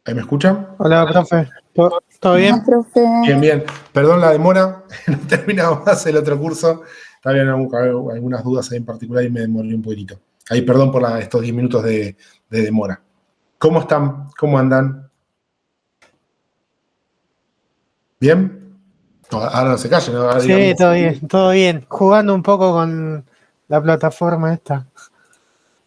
¿Ahí me escuchan? Hola, profe. ¿Todo bien? Hola, profe. Bien, bien. Perdón la demora, no terminaba más el otro curso. Había algunas dudas ahí en particular y me demoré un poquitito. Ahí, perdón por estos 10 minutos de demora. ¿Cómo están? ¿Cómo andan? ¿Bien? No, ahora no se callen, ¿no? Ahora Sí, digamos, todo bien, todo bien. Jugando un poco con la plataforma esta.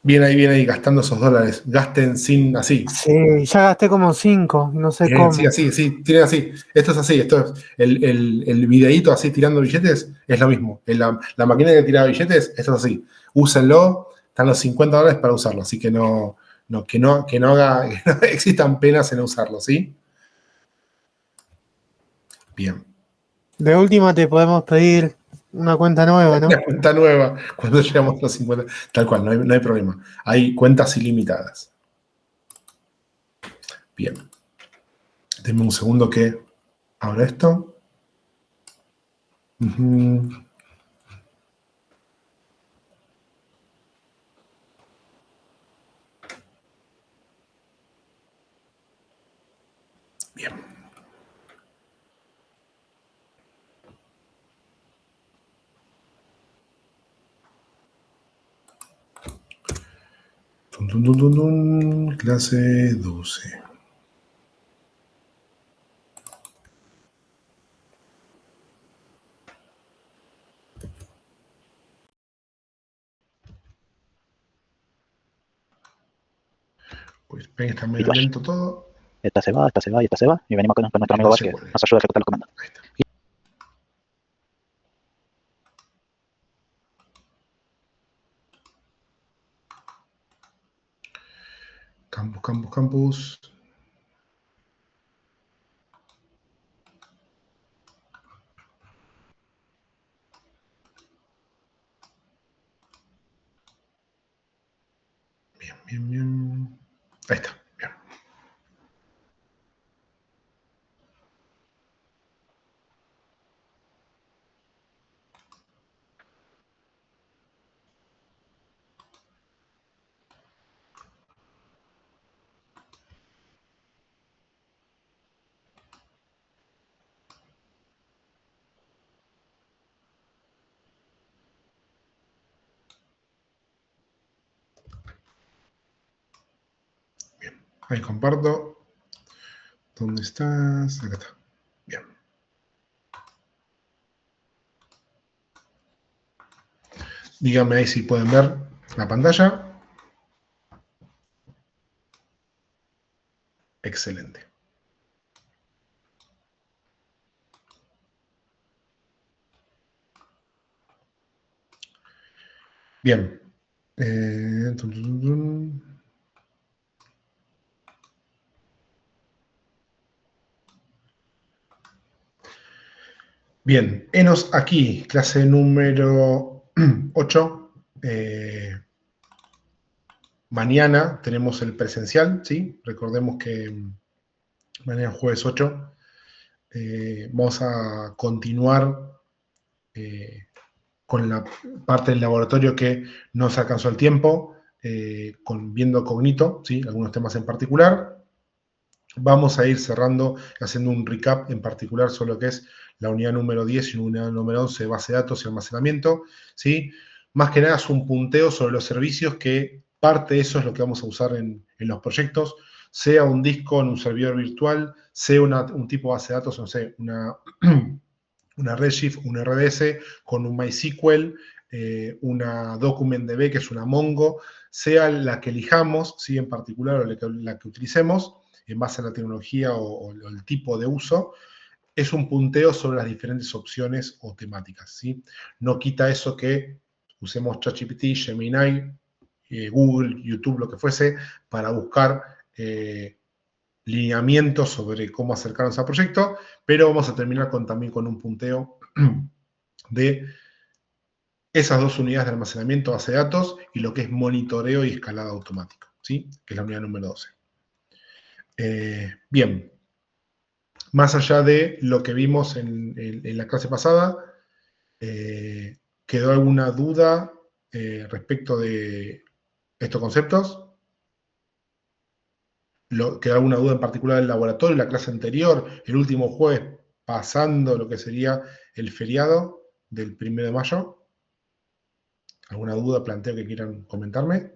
bien ahí, gastando esos dólares. Gasten sin así. Sí, ya gasté como 5, no sé cómo. Sí, así, tienen así. Esto es así, esto es el videíto así tirando billetes, es lo mismo. La máquina que tira billetes, esto es así. Úsenlo, están los $50 para usarlo, así que que no existan penas en usarlo, ¿sí? Bien. De última te podemos pedir una cuenta nueva, ¿no? Una cuenta nueva cuando llegamos a los 50. Tal cual, no hay problema. Hay cuentas ilimitadas. Bien. Denme un segundo que abra esto. Bien. Clase 12. Pues ven que está medio lento todo. Esta se va, esta se va y esta se va. Y venimos con nuestro amigo Vaz que nos ayuda a ejecutar los comandos. Ahí está. Campus. Bien. Ahí está, bien. Ahí comparto. ¿Dónde estás? Acá está. Bien. Díganme ahí si pueden ver la pantalla. Excelente. Bien. Bien, enos aquí, clase número 8. Mañana tenemos el presencial, ¿sí? Recordemos que mañana jueves 8 vamos a continuar con la parte del laboratorio que no se alcanzó el tiempo, viendo Cognito, ¿sí? Algunos temas en particular. Vamos a ir cerrando, haciendo un recap en particular sobre lo que es la unidad número 10 y la unidad número 11 de base de datos y almacenamiento, ¿sí? Más que nada es un punteo sobre los servicios que parte de eso es lo que vamos a usar en los proyectos, sea un disco en un servidor virtual, sea un tipo de base de datos, no sé, una Redshift, un RDS, con un MySQL, una DocumentDB, que es una Mongo, sea la que elijamos, ¿sí? En particular, o la que utilicemos, en base a la tecnología o el tipo de uso, es un punteo sobre las diferentes opciones o temáticas, ¿sí? No quita eso que usemos ChatGPT, Gemini, Google, YouTube, lo que fuese, para buscar lineamientos sobre cómo acercarnos al proyecto, pero vamos a terminar también con un punteo de esas dos unidades de almacenamiento, base de datos, y lo que es monitoreo y escalada automático, ¿sí? Que es la unidad número 12. Bien, más allá de lo que vimos en la clase pasada, ¿quedó alguna duda respecto de estos conceptos? ¿Queda alguna duda en particular del laboratorio, la clase anterior, el último jueves, pasando lo que sería el feriado del 1 de mayo? ¿Alguna duda, planteo que quieran comentarme?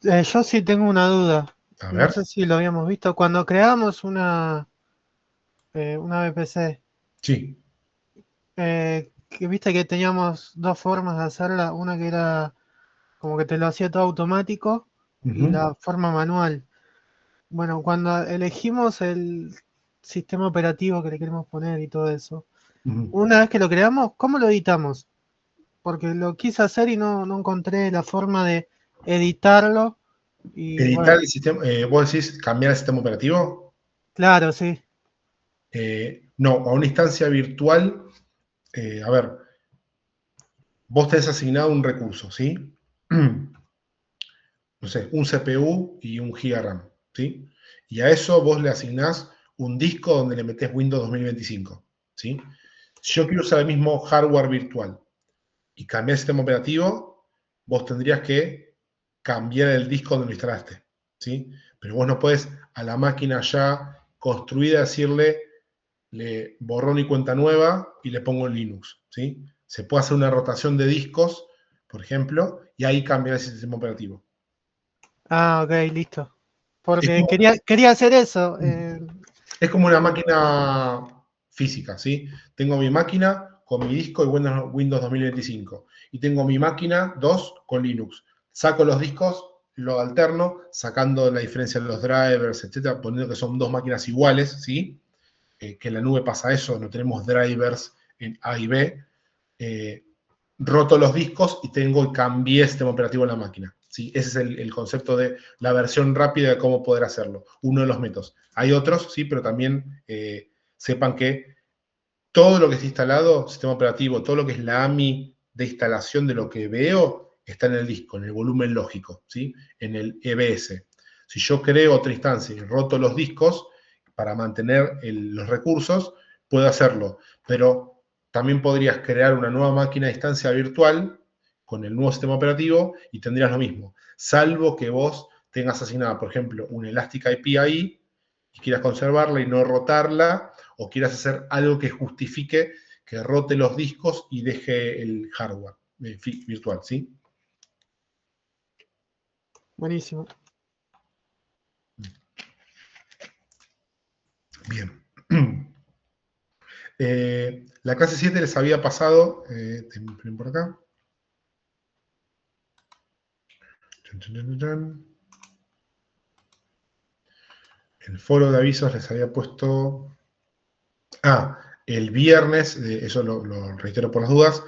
Yo sí tengo una duda. A No ver. sé si lo habíamos visto. Cuando creamos una VPC, Sí. que viste que teníamos dos formas de hacerla. Una que era como que te lo hacía todo automático y Ujú, la forma manual. Bueno, cuando elegimos el sistema operativo que le queremos poner y todo eso, ujú. una vez que lo creamos, ¿cómo lo editamos? Porque lo quise hacer y no encontré la forma de editarlo. Y Editar bueno, el sistema, vos decís cambiar el sistema operativo. claro, sí. No, a una instancia virtual, a ver, vos tenés asignado un recurso, ¿sí? No sé, un CPU y un GB RAM, ¿sí? Y a eso vos le asignás un disco donde le metés Windows 2025, ¿sí? Si yo quiero usar el mismo hardware virtual y cambiar el sistema operativo, vos tendrías que cambiar el disco donde lo instalaste, ¿sí? Pero vos no podés a la máquina ya construida decirle, le borrón y cuenta nueva y le pongo en Linux, ¿sí? Se puede hacer una rotación de discos, por ejemplo, y ahí cambiar el sistema operativo. Ah, ok, listo. Es Porque como, quería hacer eso. es como una máquina física, ¿sí? Tengo mi máquina con mi disco y Windows 2025. Y tengo mi máquina 2 con Linux. Saco los discos, lo alterno, sacando la diferencia de los drivers, etcétera, poniendo que son dos máquinas iguales, ¿sí? Que en la nube pasa eso, no tenemos drivers en A y B. Roto los discos y cambié el sistema operativo en la máquina. ¿Sí? Ese es el concepto de la versión rápida de cómo poder hacerlo, uno de los métodos. Hay otros, sí, pero también sepan que todo lo que está instalado, sistema operativo, todo lo que es la AMI de instalación de lo que veo, está en el disco, en el volumen lógico, ¿sí? En el EBS. Si yo creo otra instancia y roto los discos para mantener los recursos, puedo hacerlo, pero también podrías crear una nueva máquina de instancia virtual con el nuevo sistema operativo y tendrías lo mismo, salvo que vos tengas asignada, por ejemplo, un Elastic IP ahí y quieras conservarla y no rotarla, o quieras hacer algo que justifique que rote los discos y deje el hardware virtual, ¿sí? Buenísimo. Bien. La clase 7 les había pasado, por acá. El foro de avisos les había puesto... el viernes, eso lo reitero por las dudas,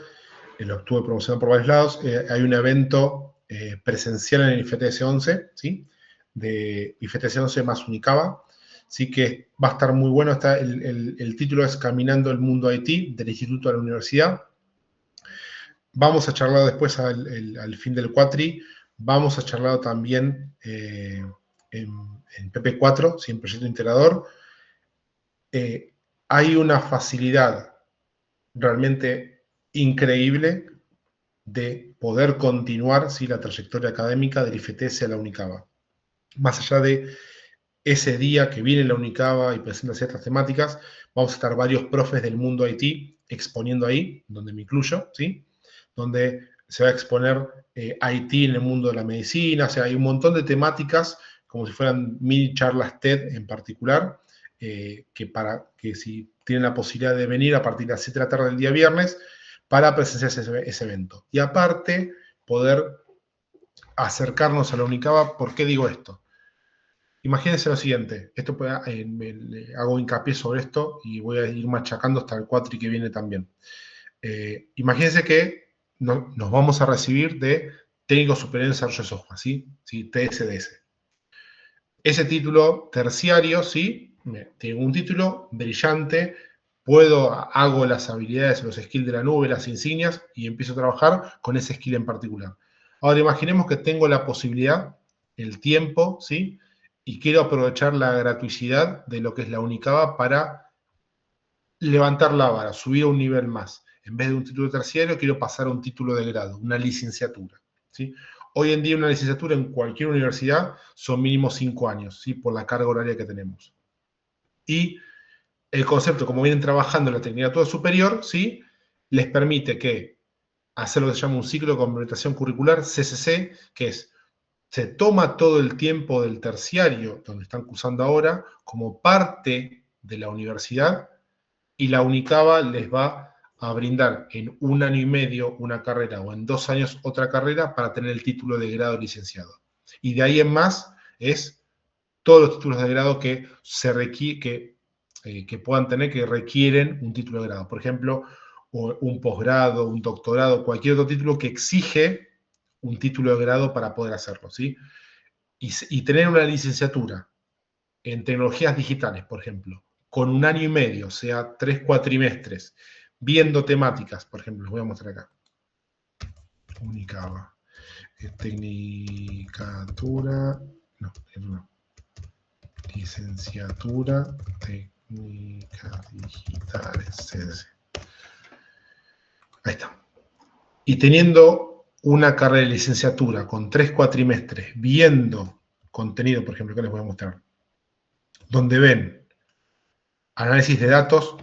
lo estuve promocionando por varios lados, hay un evento presencial en el IFTS 11, ¿sí? De IFTS 11 más Unicaba, sí que va a estar muy bueno. El título es Caminando el Mundo IT, del Instituto a la Universidad. Vamos a charlar después al fin del Cuatri, vamos a charlar también en PP4, ¿sí? En Proyecto Integrador. Hay una facilidad realmente increíble de poder continuar, ¿sí? La trayectoria académica del IFTS a la Unicaba. Más allá de ese día que viene la Unicaba y presenta ciertas temáticas, vamos a estar varios profes del mundo IT exponiendo ahí, donde me incluyo, ¿sí? Donde se va a exponer IT en el mundo de la medicina, o sea, hay un montón de temáticas, como si fueran mini charlas TED en particular, que si tienen la posibilidad de venir a partir de las 7 de la tarde del día viernes, para presenciar ese evento. Y aparte, poder acercarnos a la Unicaba. ¿Por qué digo esto? Imagínense lo siguiente, hago hincapié sobre esto y voy a ir machacando hasta el cuatri que viene también. Imagínense que nos vamos a recibir de técnico superior en desarrollo de software, ¿sí? ¿Sí? TSDS. Ese título terciario, ¿sí? Tengo un título brillante, hago las habilidades, los skills de la nube, las insignias y empiezo a trabajar con ese skill en particular. Ahora imaginemos que tengo la posibilidad, el tiempo, ¿sí? Y quiero aprovechar la gratuidad de lo que es la Unicaba para levantar la vara, subir a un nivel más. En vez de un título terciario, quiero pasar a un título de grado, una licenciatura, ¿sí? Hoy en día una licenciatura en cualquier universidad son mínimo 5 años, ¿sí? Por la carga horaria que tenemos. Y el concepto, como vienen trabajando en la Tecnicatura Superior, ¿sí? Les permite que hacer lo que se llama un ciclo de complementación curricular, CCC, que es, se toma todo el tiempo del terciario, donde están cursando ahora, como parte de la universidad, y la UNICABA les va a brindar en 1 año y medio una carrera, o en 2 años otra carrera, para tener el título de grado de licenciado. Y de ahí en más, es todos los títulos de grado que que puedan tener, que requieren un título de grado. Por ejemplo, un posgrado, un doctorado, cualquier otro título que exige un título de grado para poder hacerlo, ¿sí? Y tener una licenciatura en tecnologías digitales, por ejemplo, con 1 año y medio, o sea, 3 cuatrimestres, viendo temáticas, por ejemplo, les voy a mostrar acá. UNICABA. Tecnicatura, no. Licenciatura Técnicas Digitales. Ahí está. Y teniendo una carrera de licenciatura con 3 cuatrimestres, viendo contenido, por ejemplo, que les voy a mostrar, donde ven análisis de datos,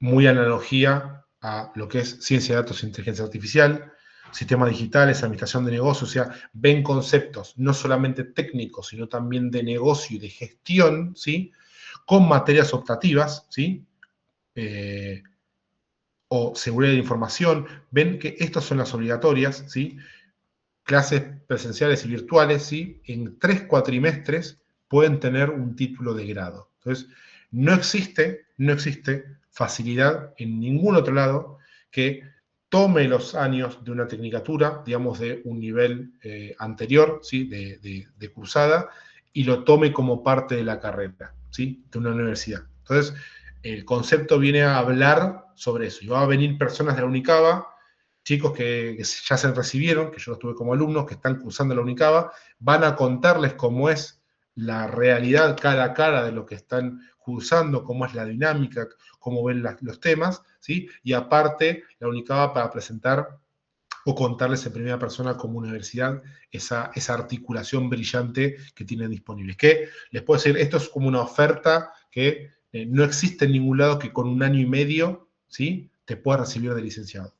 muy analogía a lo que es ciencia de datos e inteligencia artificial, sistemas digitales, administración de negocios, o sea, ven conceptos no solamente técnicos, sino también de negocio y de gestión, ¿sí? Con materias optativas, ¿sí? O seguridad de la información, ven que estas son las obligatorias, ¿sí? Clases presenciales y virtuales, ¿sí? En 3 cuatrimestres pueden tener un título de grado. Entonces, no existe facilidad en ningún otro lado que tome los años de una tecnicatura, digamos de un nivel anterior, ¿sí? de cursada, y lo tome como parte de la carrera, ¿sí? De una universidad. Entonces, el concepto viene a hablar sobre eso. Y va a venir personas de la UNICABA, chicos que ya se recibieron, que yo los tuve como alumnos, que están cursando la UNICABA, van a contarles cómo es la realidad cara a cara de lo que están cursando, cómo es la dinámica, cómo ven los temas, ¿sí? Y aparte, la UNICABA para presentar o contarles en primera persona como universidad esa articulación brillante que tienen disponible. Que les puedo decir, esto es como una oferta que no existe en ningún lado que con 1 año y medio, ¿sí? Te puedas recibir de licenciado.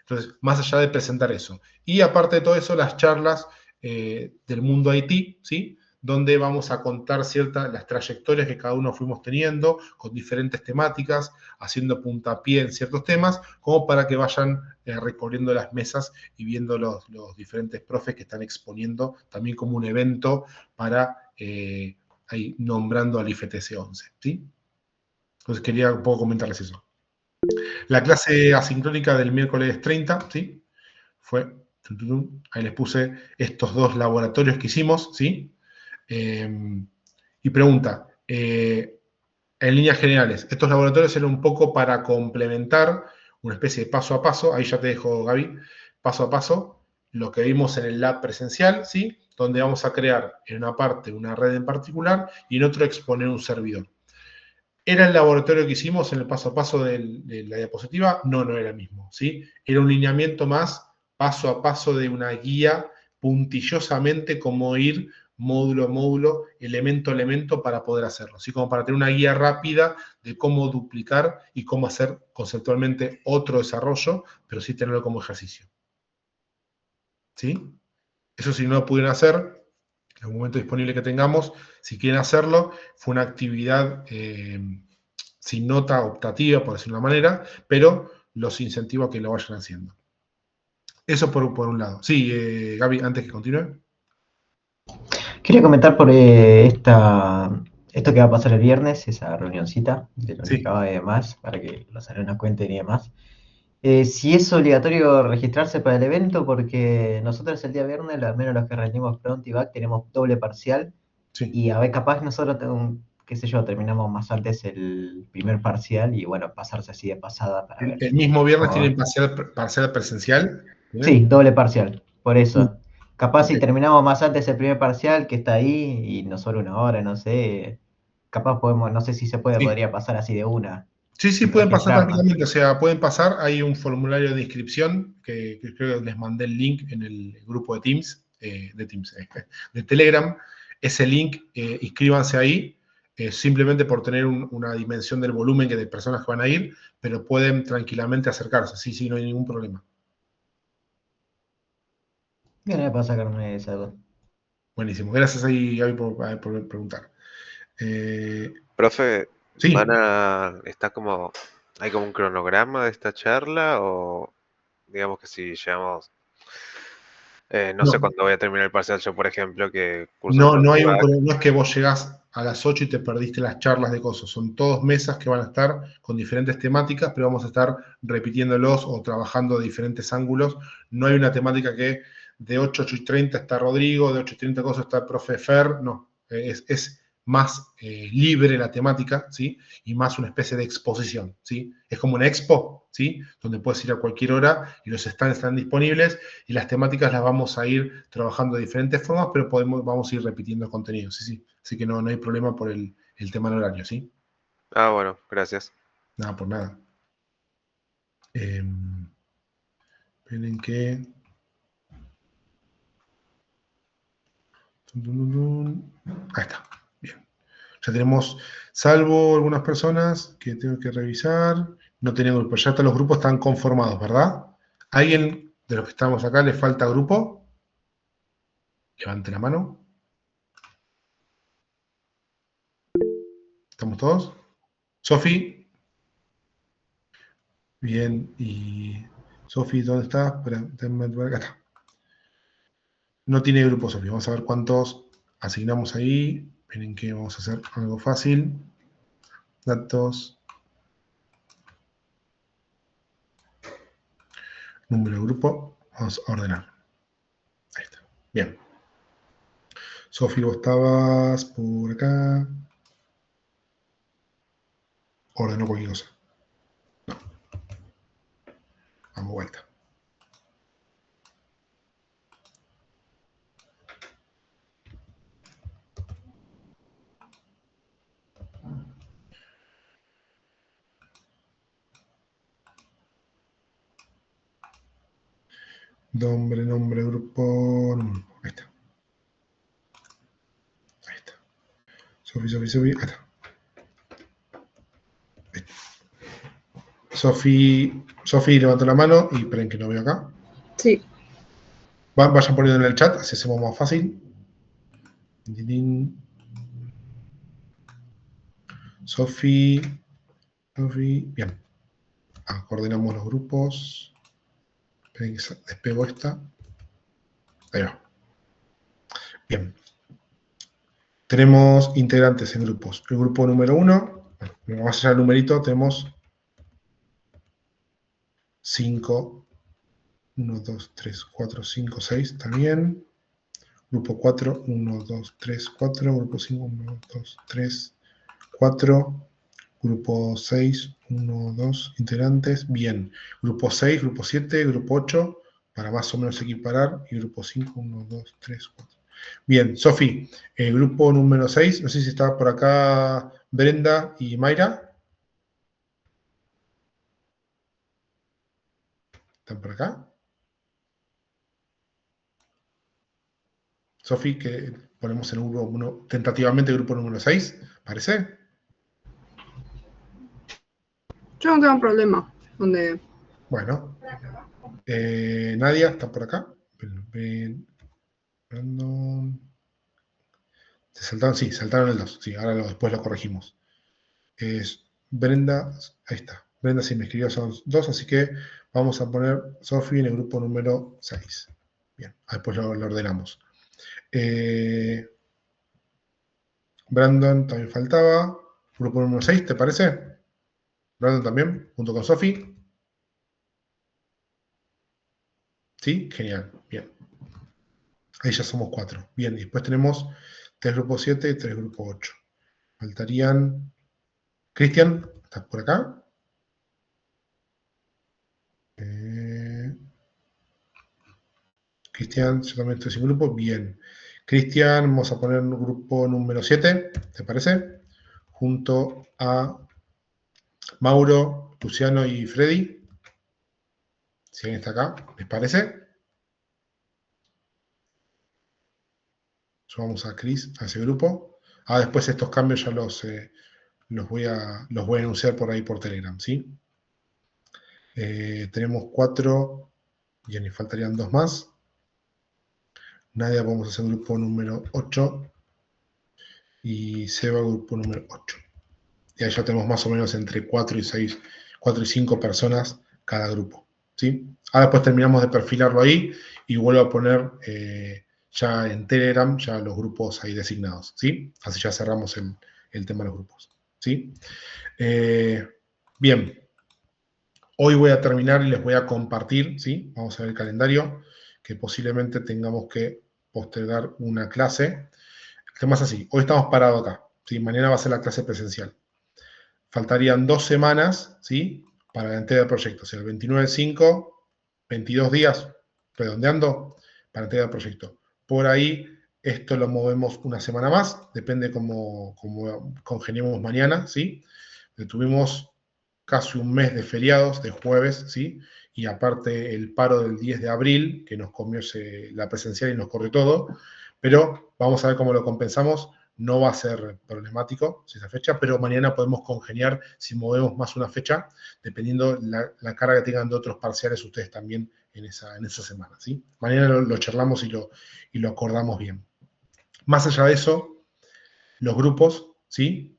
Entonces, más allá de presentar eso. Y aparte de todo eso, las charlas del mundo IT, ¿sí? Donde vamos a contar las trayectorias que cada uno fuimos teniendo, con diferentes temáticas, haciendo puntapié en ciertos temas, como para que vayan recorriendo las mesas y viendo los diferentes profes que están exponiendo, también como un evento para ahí nombrando al IFTC 11, ¿sí? Entonces quería un poco comentarles eso. La clase asincrónica del miércoles 30, ¿sí? Fue, ahí les puse estos 2 laboratorios que hicimos, ¿sí? Y pregunta, en líneas generales, estos laboratorios eran un poco para complementar una especie de paso a paso, ahí ya te dejo, Gaby, paso a paso, lo que vimos en el lab presencial, ¿sí? Donde vamos a crear en una parte una red en particular y en otro exponer un servidor. ¿Era el laboratorio que hicimos en el paso a paso de la diapositiva? No, no era el mismo, ¿sí? Era un lineamiento más paso a paso de una guía, puntillosamente cómo ir módulo a módulo, elemento a elemento para poder hacerlo, ¿sí? Como para tener una guía rápida de cómo duplicar y cómo hacer conceptualmente otro desarrollo, pero sí tenerlo como ejercicio. ¿Sí? Eso si no lo pudieron hacer, en el momento disponible que tengamos, si quieren hacerlo, fue una actividad sin nota optativa, por decirlo de una manera, pero los incentivo a que lo vayan haciendo. Eso por un lado. Sí, Gaby, antes que continúe. Quería comentar por esto que va a pasar el viernes, esa reunioncita de la UNICABA y demás, para que los alumnos cuenten y demás. Si es obligatorio registrarse para el evento, porque nosotros el día viernes, al menos los que rendimos pronto y back, tenemos doble parcial. Sí. Y a ver, capaz nosotros, qué sé yo, terminamos más antes el primer parcial y bueno, pasarse así de pasada para ver. ¿El mismo viernes tienen parcial presencial? ¿Bien? Sí, doble parcial, por eso. Capaz si terminamos más antes el primer parcial que está ahí y no solo 1 hora, no sé, capaz podemos, no sé si se puede, podría pasar así de una. Sí, pueden pasar tranquilamente, o sea, pueden pasar, hay un formulario de inscripción que creo que les mandé el link en el grupo de Teams, de Telegram. Ese link, inscríbanse ahí, simplemente por tener una dimensión del volumen de personas que van a ir, pero pueden tranquilamente acercarse, sí, no hay ningún problema. Bien, para sacarme esa duda. Buenísimo, gracias ahí, Gaby, por preguntar. Profe, Sí. está como, ¿hay como un cronograma de esta charla? O digamos que si llegamos, no sé cuándo voy a terminar el parcial yo, por ejemplo, que curso No, con no UBAC. es que vos llegás a las 8 y te perdiste las charlas de cosas. Son todos mesas que van a estar con diferentes temáticas, pero vamos a estar repitiéndolos o trabajando de diferentes ángulos. No hay una temática que de 8 a 8:30 está Rodrigo, de 8:30 cosas está el profe Fer. No, es más libre la temática, ¿sí? Y más una especie de exposición, ¿sí? Es como una expo, ¿sí? Donde puedes ir a cualquier hora y los stands están disponibles y las temáticas las vamos a ir trabajando de diferentes formas, pero vamos a ir repitiendo el contenido, sí. Así que no hay problema por el tema del horario, ¿sí? Ah, bueno, gracias. Nada, por nada. Esperen que... Ahí está, bien. Ya tenemos, salvo algunas personas que tengo que revisar, no tenía grupo, ya los grupos están conformados, ¿verdad? ¿Alguien de los que estamos acá le falta grupo? Levante la mano. ¿Estamos todos? Sofi. Bien, y Sofi, ¿dónde está? Espera, acá está. No tiene grupo Sofi. Vamos a ver cuántos asignamos ahí. Miren que vamos a hacer algo fácil. Datos. Número de grupo. Vamos a ordenar. Ahí está. Bien. Sofi, vos estabas por acá. Ordenó cualquier cosa. No. Vamos vuelta. Nombre, grupo. Ahí está. Ahí está. Sofi. Ahí está. Sofi levantó la mano y esperen que no veo acá. Sí. Vayan poniendo en el chat, así hacemos más fácil. Sofi, bien. Coordinamos los grupos. Esperen que despego esta. Ahí va. Bien. Tenemos integrantes en grupos. El grupo número 1, vamos a hacer el numerito, tenemos 5, 1, 2, 3, 4, 5, 6, está bien. Grupo 4, 1, 2, 3, 4. Grupo 5, 1, 2, 3, 4. Grupo 6, 1, 2 integrantes, bien. Grupo 6, grupo 7, grupo 8, para más o menos equiparar. Y grupo 5, 1, 2, 3, 4. Bien, Sofi, grupo número 6, no sé si está por acá Brenda y Mayra. ¿Están por acá? Sofi, que ponemos en grupo 1, tentativamente grupo número 6, ¿parece? Yo no tengo problema. Bueno. Nadia, ¿está por acá? Brandon. ¿Se saltaron? Sí, saltaron el 2. Sí, ahora después lo corregimos. Brenda, ahí está. Brenda sí me escribió, son 2, así que vamos a poner Sofi en el grupo número 6. Bien, después lo ordenamos. Brandon también faltaba. Grupo número 6, ¿te parece? Brandon también, junto con Sofi. ¿Sí? Genial, bien. Ahí ya somos 4. Bien, y después tenemos 3 grupo 7 y 3 grupo 8. Faltarían... Cristian, ¿estás por acá? Cristian, yo también estoy sin grupo. Bien. Cristian, vamos a poner un grupo número 7, ¿te parece? Junto a Mauro, Luciano y Freddy. Si alguien está acá, ¿les parece? Sumamos a Chris a ese grupo. Después estos cambios ya los voy a anunciar por ahí por Telegram, ¿sí? Tenemos 4, y nos faltarían 2 más. Nadia, vamos a hacer grupo número 8. Y Seba, grupo número 8. Y ahí ya tenemos más o menos entre 4 y 5 personas cada grupo, ¿sí? Después terminamos de perfilarlo ahí y vuelvo a poner ya en Telegram ya los grupos ahí designados, ¿sí? Así ya cerramos el tema de los grupos, ¿sí? Bien. Hoy voy a terminar y les voy a compartir, ¿sí? Vamos a ver el calendario, que posiblemente tengamos que postergar una clase. El tema es así, hoy estamos parados acá, ¿sí? Mañana va a ser la clase presencial. Faltarían 2 semanas, ¿sí? Para la entrega del proyecto. O sea, el 29/5, 22 días, redondeando, para la entrega del proyecto. Por ahí, esto lo movemos una semana más, depende cómo congeniemos mañana, ¿sí? Tuvimos casi un mes de feriados, de jueves, ¿sí? Y aparte el paro del 10 de abril, que nos comió la presencial y nos corrió todo. Pero vamos a ver cómo lo compensamos. No va a ser problemático esa fecha, pero mañana podemos congeniar si movemos más una fecha, dependiendo la carga que tengan de otros parciales ustedes también en esa semana, ¿sí? Mañana lo charlamos y lo acordamos bien. Más allá de eso, los grupos, ¿sí?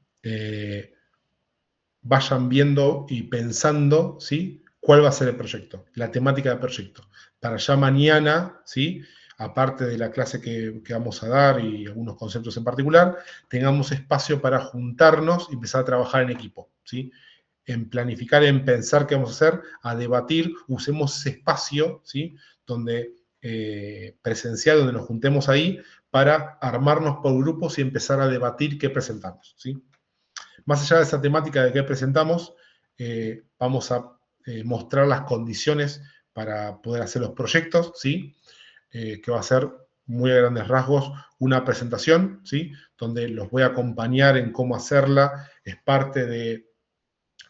Vayan viendo y pensando, ¿sí? ¿Cuál va a ser el proyecto? La temática del proyecto. Para ya mañana, ¿sí? Aparte de la clase que vamos a dar y algunos conceptos en particular, tengamos espacio para juntarnos y empezar a trabajar en equipo, ¿sí? En planificar, en pensar qué vamos a hacer, a debatir, usemos ese espacio, ¿sí? Donde presencial, donde nos juntemos ahí, para armarnos por grupos y empezar a debatir qué presentamos, ¿sí? Más allá de esa temática de qué presentamos, vamos a mostrar las condiciones para poder hacer los proyectos, ¿sí? Que va a ser, muy a grandes rasgos, una presentación, ¿sí? Donde los voy a acompañar en cómo hacerla, es parte del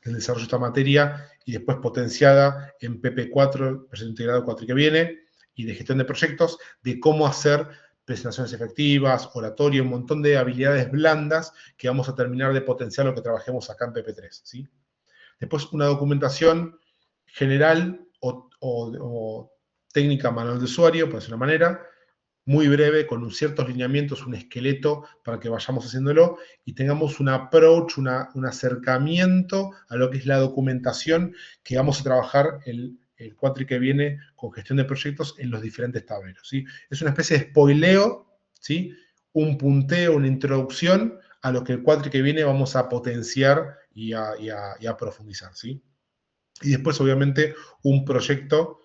desarrollo de esta materia y después potenciada en PP4, proyecto integrado cuatri que viene, y de gestión de proyectos, de cómo hacer presentaciones efectivas, oratorio, un montón de habilidades blandas que vamos a terminar de potenciar lo que trabajemos acá en PP3, ¿sí? Después una documentación general o técnica manual de usuario, por decir una manera, muy breve, con ciertos lineamientos, un esqueleto para que vayamos haciéndolo y tengamos un approach, un acercamiento a lo que es la documentación que vamos a trabajar el cuatri que viene con gestión de proyectos en los diferentes tableros, ¿sí? Es una especie de spoileo, ¿sí? Un punteo, una introducción a lo que el cuatri que viene vamos a potenciar y a profundizar, ¿sí? Y después, obviamente, un proyecto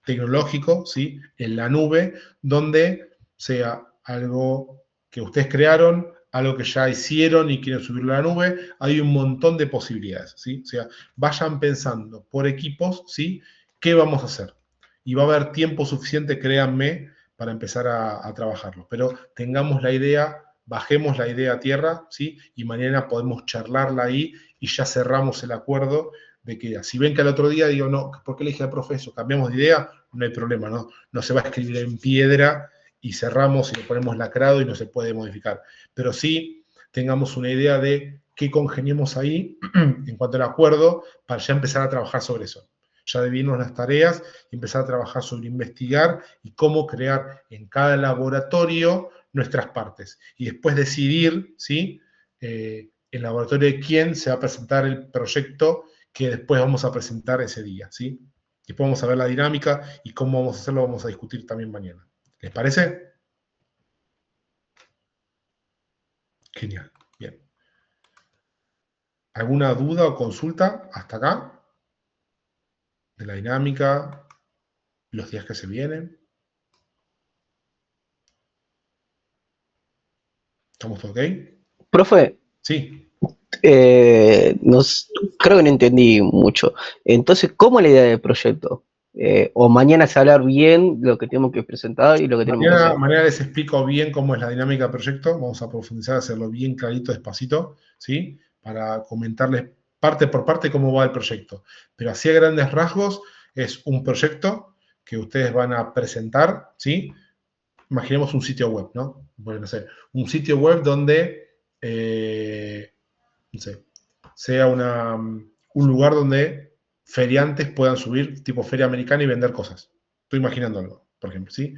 tecnológico, ¿sí? En la nube, donde sea algo que ustedes crearon, algo que ya hicieron y quieren subirlo a la nube. Hay un montón de posibilidades, ¿sí? O sea, vayan pensando por equipos, ¿sí? ¿Qué vamos a hacer? Y va a haber tiempo suficiente, créanme, para empezar a trabajarlo. Pero tengamos la idea, bajemos la idea a tierra, ¿sí? Y mañana podemos charlarla ahí y ya cerramos el acuerdo de que si ven que al otro día digo, no, ¿por qué le dije al profe eso? ¿Cambiamos de idea? No hay problema, ¿no? No se va a escribir en piedra y cerramos y le ponemos lacrado y no se puede modificar. Pero sí tengamos una idea de qué congeniemos ahí en cuanto al acuerdo para ya empezar a trabajar sobre eso. Ya dividirnos las tareas y empezar a trabajar sobre investigar y cómo crear en cada laboratorio nuestras partes. Y después decidir, ¿sí? El laboratorio de quién se va a presentar el proyecto que después vamos a presentar ese día, ¿sí? Después vamos a ver la dinámica y cómo vamos a hacerlo, vamos a discutir también mañana. ¿Les parece? Genial, bien. ¿Alguna duda o consulta hasta acá? De la dinámica, los días que se vienen. ¿Estamos todos ok? Profe, Sí. creo que no entendí mucho. Entonces, ¿cómo es la idea del proyecto? O mañana se hablar bien lo que tenemos que presentar y lo que tenemos que hacer. Mañana les explico bien cómo es la dinámica del proyecto. Vamos a profundizar, hacerlo bien clarito, despacito, ¿sí? Para comentarles parte por parte cómo va el proyecto. Pero así a grandes rasgos es un proyecto que ustedes van a presentar, ¿sí? imaginemos un sitio web, ¿no? Bueno, no sé, un sitio web donde, no sé, sea un lugar donde feriantes puedan subir, tipo feria americana, y vender cosas. Estoy imaginando algo, por ejemplo, ¿sí?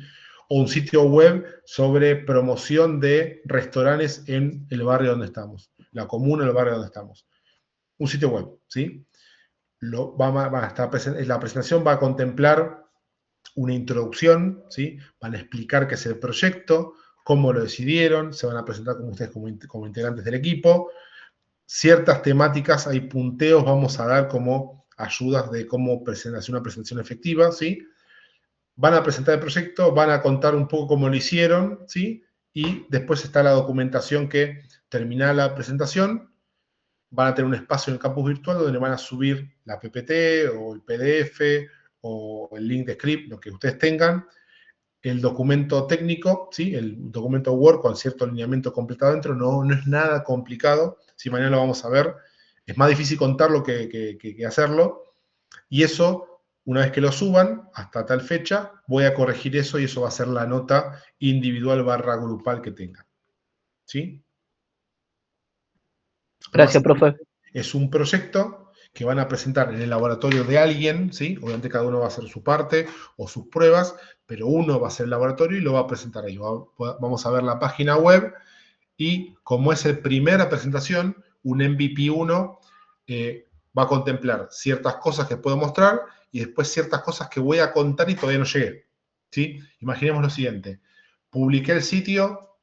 O un sitio web sobre promoción de restaurantes en el barrio donde estamos, la comuna del barrio donde estamos. Un sitio web, ¿sí? La presentación va a contemplar una introducción, ¿sí? Van a explicar qué es el proyecto, cómo lo decidieron, se van a presentar como ustedes como integrantes del equipo. Ciertas temáticas, hay punteos, vamos a dar como ayudas de cómo hacer una presentación efectiva, ¿sí? Van a presentar el proyecto, van a contar un poco cómo lo hicieron, ¿sí? Y después está la documentación que, terminada la presentación, van a tener un espacio en el campus virtual donde van a subir la PPT o el PDF o el link de script, lo que ustedes tengan, el documento técnico, ¿sí? El documento Word con cierto alineamiento completado dentro, no es nada complicado. Si mañana lo vamos a ver, es más difícil contarlo que hacerlo. Y eso, una vez que lo suban, hasta tal fecha, voy a corregir eso y eso va a ser la nota individual / grupal que tengan. ¿Sí? Gracias, profe. Es un proyecto que van a presentar en el laboratorio de alguien, ¿sí? Obviamente cada uno va a hacer su parte o sus pruebas, pero uno va a hacer el laboratorio y lo va a presentar ahí. Vamos a ver la página web y como es la primera presentación, un MVP 1 va a contemplar ciertas cosas que puedo mostrar y después ciertas cosas que voy a contar y todavía no llegué, ¿sí? Imaginemos lo siguiente. Publiqué el sitio,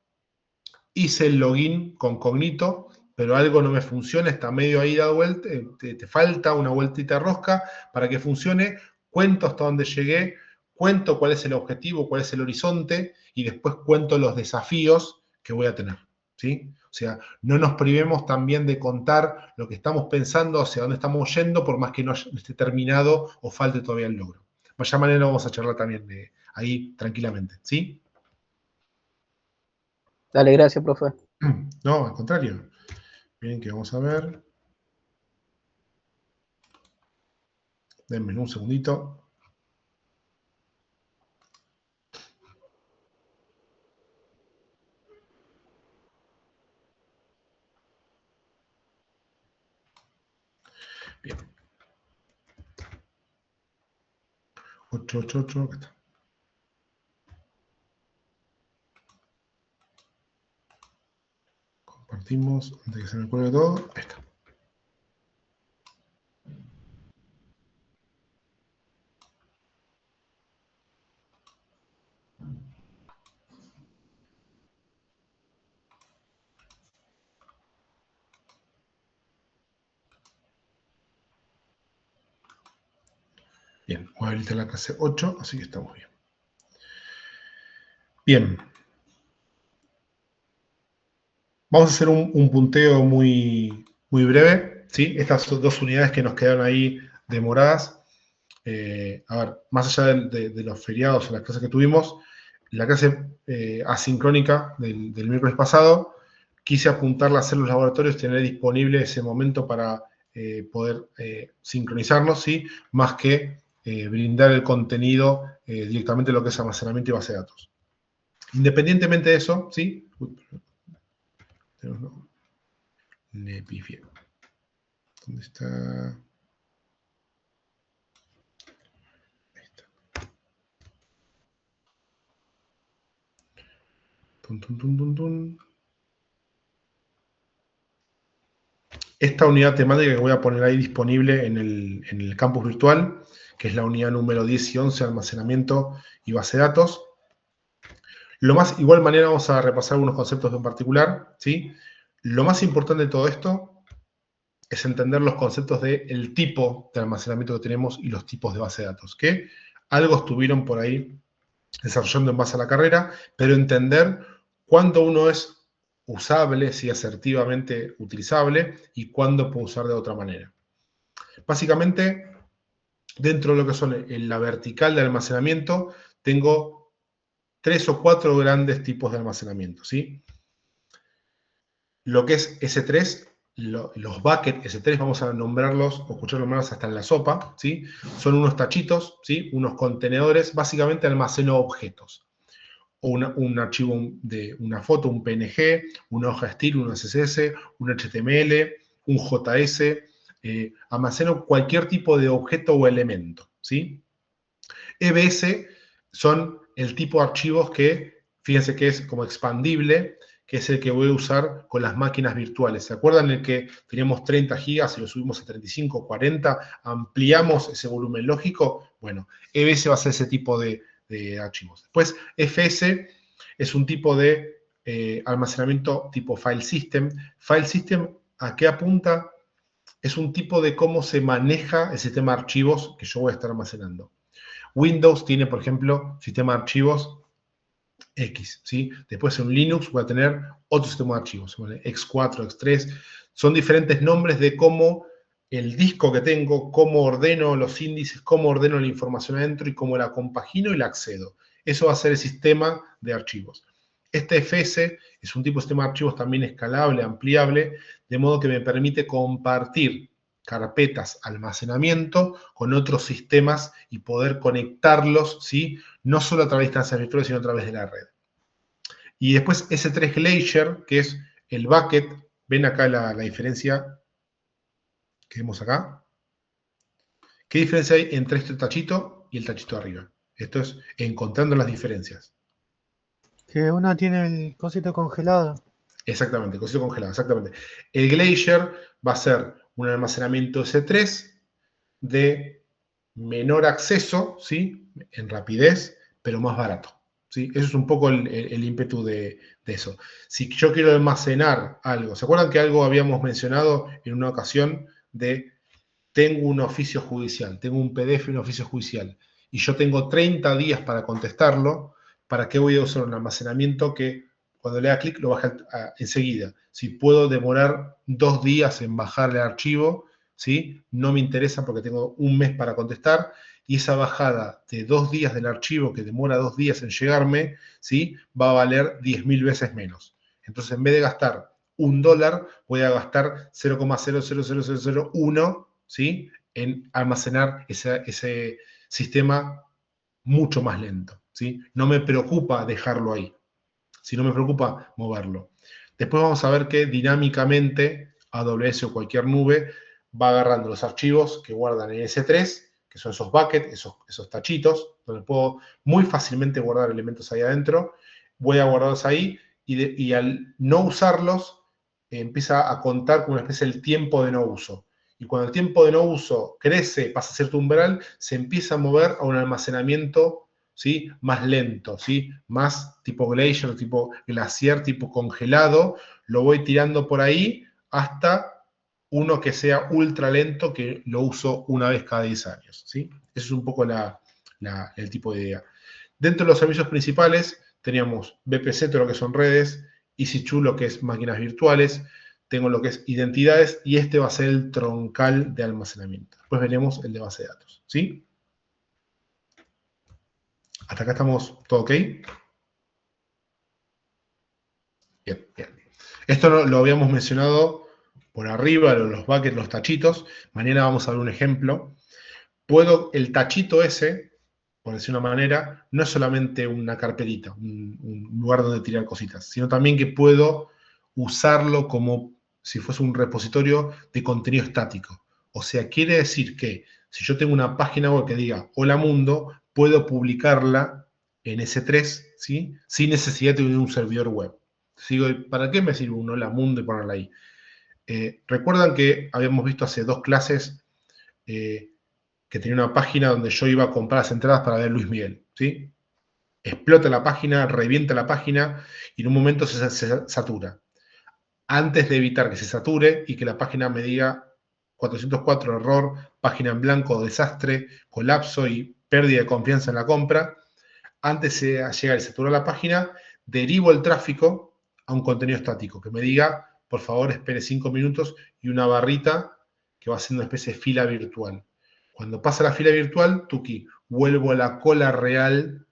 hice el login con Cognito, pero algo no me funciona, está medio ahí dado vuelta, te falta una vueltita rosca para que funcione, cuento hasta dónde llegué, cuento cuál es el objetivo, cuál es el horizonte, y después cuento los desafíos que voy a tener, ¿sí? O sea, no nos privemos también de contar lo que estamos pensando, hacia dónde estamos yendo, por más que no esté terminado o falte todavía el logro. Vaya manera vamos a charlar también ahí tranquilamente, ¿sí? Dale, gracias, profe. No, al contrario. Bien, que vamos a ver. Denme un segundito. Bien. 888, acá está. Compartimos antes de que se me cuelgue todo. Ahí está. Bien, voy a habilitar la clase 8, así que estamos bien. Bien. Vamos a hacer un punteo muy breve, ¿sí? Estas son dos unidades que nos quedaron ahí demoradas. A ver, más allá de los feriados o las clases que tuvimos, la clase asincrónica del miércoles pasado, quise apuntarla a hacer los laboratorios, tener disponible ese momento para poder sincronizarnos, ¿sí? Más que brindar el contenido directamente lo que es almacenamiento y base de datos. Independientemente de eso, ¿sí? Le pifié. ¿Dónde está? Ahí está. Esta unidad temática que voy a poner ahí disponible en el campus virtual, que es la unidad número 10 y 11, almacenamiento y base de datos. Igual manera vamos a repasar algunos conceptos en particular, ¿sí? Lo más importante de todo esto es entender los conceptos del tipo de almacenamiento que tenemos y los tipos de base de datos, que algo estuvieron por ahí desarrollando en base a la carrera, pero entender cuándo uno es usable, si asertivamente utilizable, y cuándo puedo usar de otra manera. Básicamente, dentro de lo que son la vertical de almacenamiento, tengo 3 o 4 grandes tipos de almacenamiento, ¿sí? Lo que es S3, los buckets S3, vamos a nombrarlos o escuchar nombrarlos hasta en la sopa, ¿sí? Son unos tachitos, ¿sí? Unos contenedores, básicamente almaceno objetos. o un archivo de una foto, un PNG, una hoja estilo, un CSS, un HTML, un JS, almaceno cualquier tipo de objeto o elemento, ¿sí? EBS son el tipo de archivos que, fíjense que es como expandible, que es el que voy a usar con las máquinas virtuales. ¿Se acuerdan el que teníamos 30 gigas y lo subimos a 35, 40? Ampliamos ese volumen lógico. Bueno, EBS va a ser ese tipo de archivos. Después, FS es un tipo de almacenamiento tipo file system. File system, ¿a qué apunta? Es un tipo de cómo se maneja el sistema de archivos que yo voy a estar almacenando. Windows tiene, por ejemplo, sistema de archivos X, ¿sí? Después en Linux voy a tener otro sistema de archivos, X4, X3. Son diferentes nombres de cómo el disco que tengo, cómo ordeno los índices, cómo ordeno la información adentro y cómo la compagino y la accedo. Eso va a ser el sistema de archivos. Este FS es un tipo de sistema de archivos también escalable, ampliable, de modo que me permite compartir carpetas, almacenamiento con otros sistemas y poder conectarlos, ¿sí? No solo a través de instancias virtuales, sino a través de la red. Y después S3 Glacier, que es el bucket. ¿Ven acá la diferencia que vemos acá? ¿Qué diferencia hay entre este tachito y el tachito de arriba? Esto es encontrando las diferencias. Que uno tiene el cosito congelado. Exactamente, cosito congelado, exactamente. El Glacier va a ser un almacenamiento S3 de menor acceso, ¿sí? En rapidez, pero más barato, ¿sí? Eso es un poco el ímpetu de eso. Si yo quiero almacenar algo, ¿se acuerdan que algo habíamos mencionado en una ocasión de tengo un oficio judicial, tengo un PDF, un oficio judicial, y yo tengo 30 días para contestarlo? ¿Para qué voy a usar un almacenamiento que cuando le da clic lo baja enseguida? Si puedo demorar 2 días en bajar el archivo, ¿sí? No me interesa porque tengo un mes para contestar, y esa bajada de 2 días del archivo que demora 2 días en llegarme, ¿sí? Va a valer 10.000 veces menos. Entonces, en vez de gastar $1, voy a gastar 0,00001, ¿sí? En almacenar ese sistema mucho más lento, ¿sí? No me preocupa dejarlo ahí, sino me preocupa moverlo. Después vamos a ver que dinámicamente AWS o cualquier nube va agarrando los archivos que guardan en S3, que son esos buckets, esos tachitos, donde puedo muy fácilmente guardar elementos ahí adentro. Voy a guardarlos ahí y al no usarlos, empieza a contar como una especie del tiempo de no uso. Y cuando el tiempo de no uso crece, pasa a cierto umbral, se empieza a mover a un almacenamiento, ¿sí? Más lento, ¿sí? Más tipo glacier, tipo glaciar, tipo congelado. Lo voy tirando por ahí hasta uno que sea ultra lento, que lo uso una vez cada 10 años, ¿sí? Eso es un poco el tipo de idea. Dentro de los servicios principales teníamos VPC, todo lo que son redes, EC2, lo que es máquinas virtuales, tengo lo que es identidades, y este va a ser el troncal de almacenamiento. Después veremos el de base de datos, ¿sí? ¿Hasta acá estamos todo ok? Bien, bien. Esto lo habíamos mencionado por arriba, los buckets, los tachitos. Mañana vamos a ver un ejemplo. El tachito ese, por decir una manera, no es solamente una carpetita, un lugar donde tirar cositas, sino también que puedo usarlo como si fuese un repositorio de contenido estático. O sea, quiere decir que si yo tengo una página web que diga Hola Mundo, puedo publicarla en S3, ¿sí? Sin necesidad de un servidor web. Digo, ¿para qué me sirve un Hola Mundo y ponerla ahí? ¿Recuerdan que habíamos visto hace 2 clases que tenía una página donde yo iba a comprar las entradas para ver Luis Miguel, ¿sí? Explota la página, revienta la página y en un momento se satura. Antes de evitar que se sature y que la página me diga 404 error, página en blanco, desastre, colapso y pérdida de confianza en la compra, antes de llegar y saturar la página, derivo el tráfico a un contenido estático que me diga, por favor, espere 5 minutos, y una barrita que va haciendo una especie de fila virtual. Cuando pasa la fila virtual, tuki, vuelvo a la cola real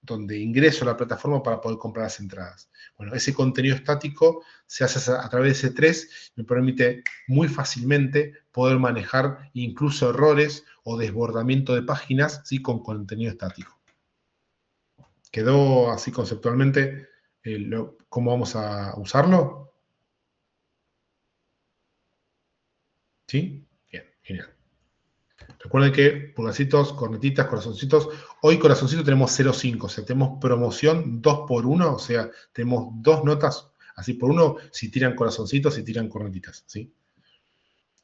donde ingreso a la plataforma para poder comprar las entradas. Bueno, ese contenido estático se hace a través de S3, me permite muy fácilmente poder manejar incluso errores o desbordamiento de páginas, ¿sí? Con contenido estático. ¿Quedó así conceptualmente cómo vamos a usarlo? ¿Sí? Bien, genial. Recuerden que pulgarcitos, cornetitas, corazoncitos. Hoy corazoncito tenemos 0,5, o sea, tenemos promoción 2 por 1, o sea, tenemos 2 notas así por 1 si tiran corazoncitos, si tiran cornetitas, ¿sí?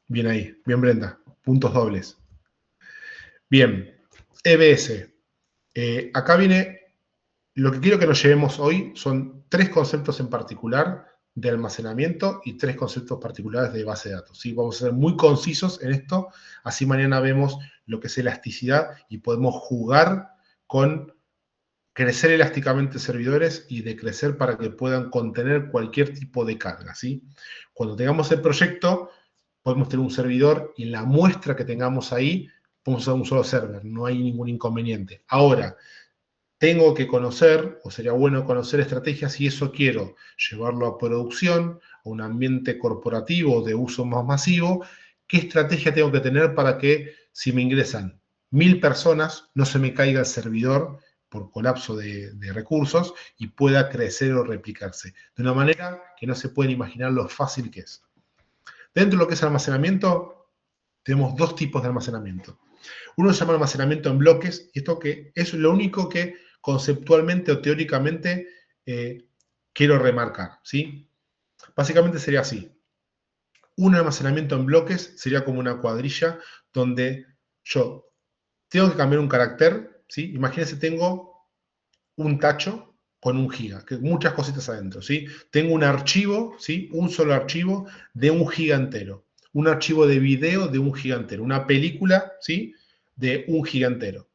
Bien ahí, bien Brenda, puntos dobles. Bien, EBS. Acá viene, lo que quiero que nos llevemos hoy son 3 conceptos en particular de almacenamiento y 3 conceptos particulares de base de datos. ¿Sí? Vamos a ser muy concisos en esto, así mañana vemos lo que es elasticidad y podemos jugar con crecer elásticamente servidores y decrecer para que puedan contener cualquier tipo de carga. ¿Sí? Cuando tengamos el proyecto, podemos tener un servidor y en la muestra que tengamos ahí, podemos usar un solo server, no hay ningún inconveniente. Ahora, tengo que conocer, o sería bueno conocer estrategias, y eso quiero llevarlo a producción, a un ambiente corporativo de uso más masivo. ¿Qué estrategia tengo que tener para que si me ingresan 1000 personas, no se me caiga el servidor por colapso de recursos y pueda crecer o replicarse? De una manera que no se pueden imaginar lo fácil que es. Dentro de lo que es almacenamiento, tenemos 2 tipos de almacenamiento. Uno se llama almacenamiento en bloques, y esto que es lo único que conceptualmente o teóricamente quiero remarcar, ¿sí? Básicamente sería así. Un almacenamiento en bloques sería como una cuadrilla donde yo tengo que cambiar un carácter, ¿sí? Imagínense, tengo un tacho con 1 giga, que muchas cositas adentro, ¿sí? Tengo un archivo, ¿sí? Un solo archivo de 1 giga entero. Un archivo de video de 1 giga entero. Una película, ¿sí? De 1 giga entero.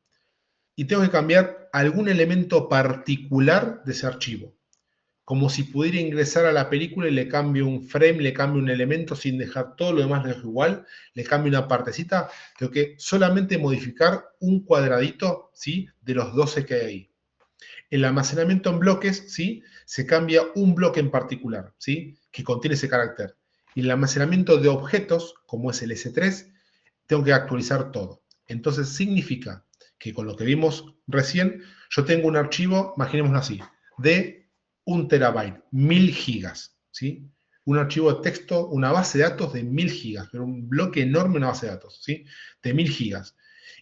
Y tengo que cambiar algún elemento particular de ese archivo. Como si pudiera ingresar a la película y le cambio un frame, le cambio un elemento sin dejar todo lo demás, lo dejo igual, le cambio una partecita. Tengo que solamente modificar un cuadradito, ¿sí? De los 12 que hay ahí. El almacenamiento en bloques, ¿sí? Se cambia un bloque en particular, ¿sí? Que contiene ese carácter. Y el almacenamiento de objetos, como es el S3, tengo que actualizar todo. Entonces significa que con lo que vimos recién, yo tengo un archivo, imaginémoslo así, de 1 terabyte, 1000 gigas, ¿sí? Un archivo de texto, una base de datos de 1000 gigas, pero un bloque enorme, una base de datos, ¿sí? De 1000 gigas.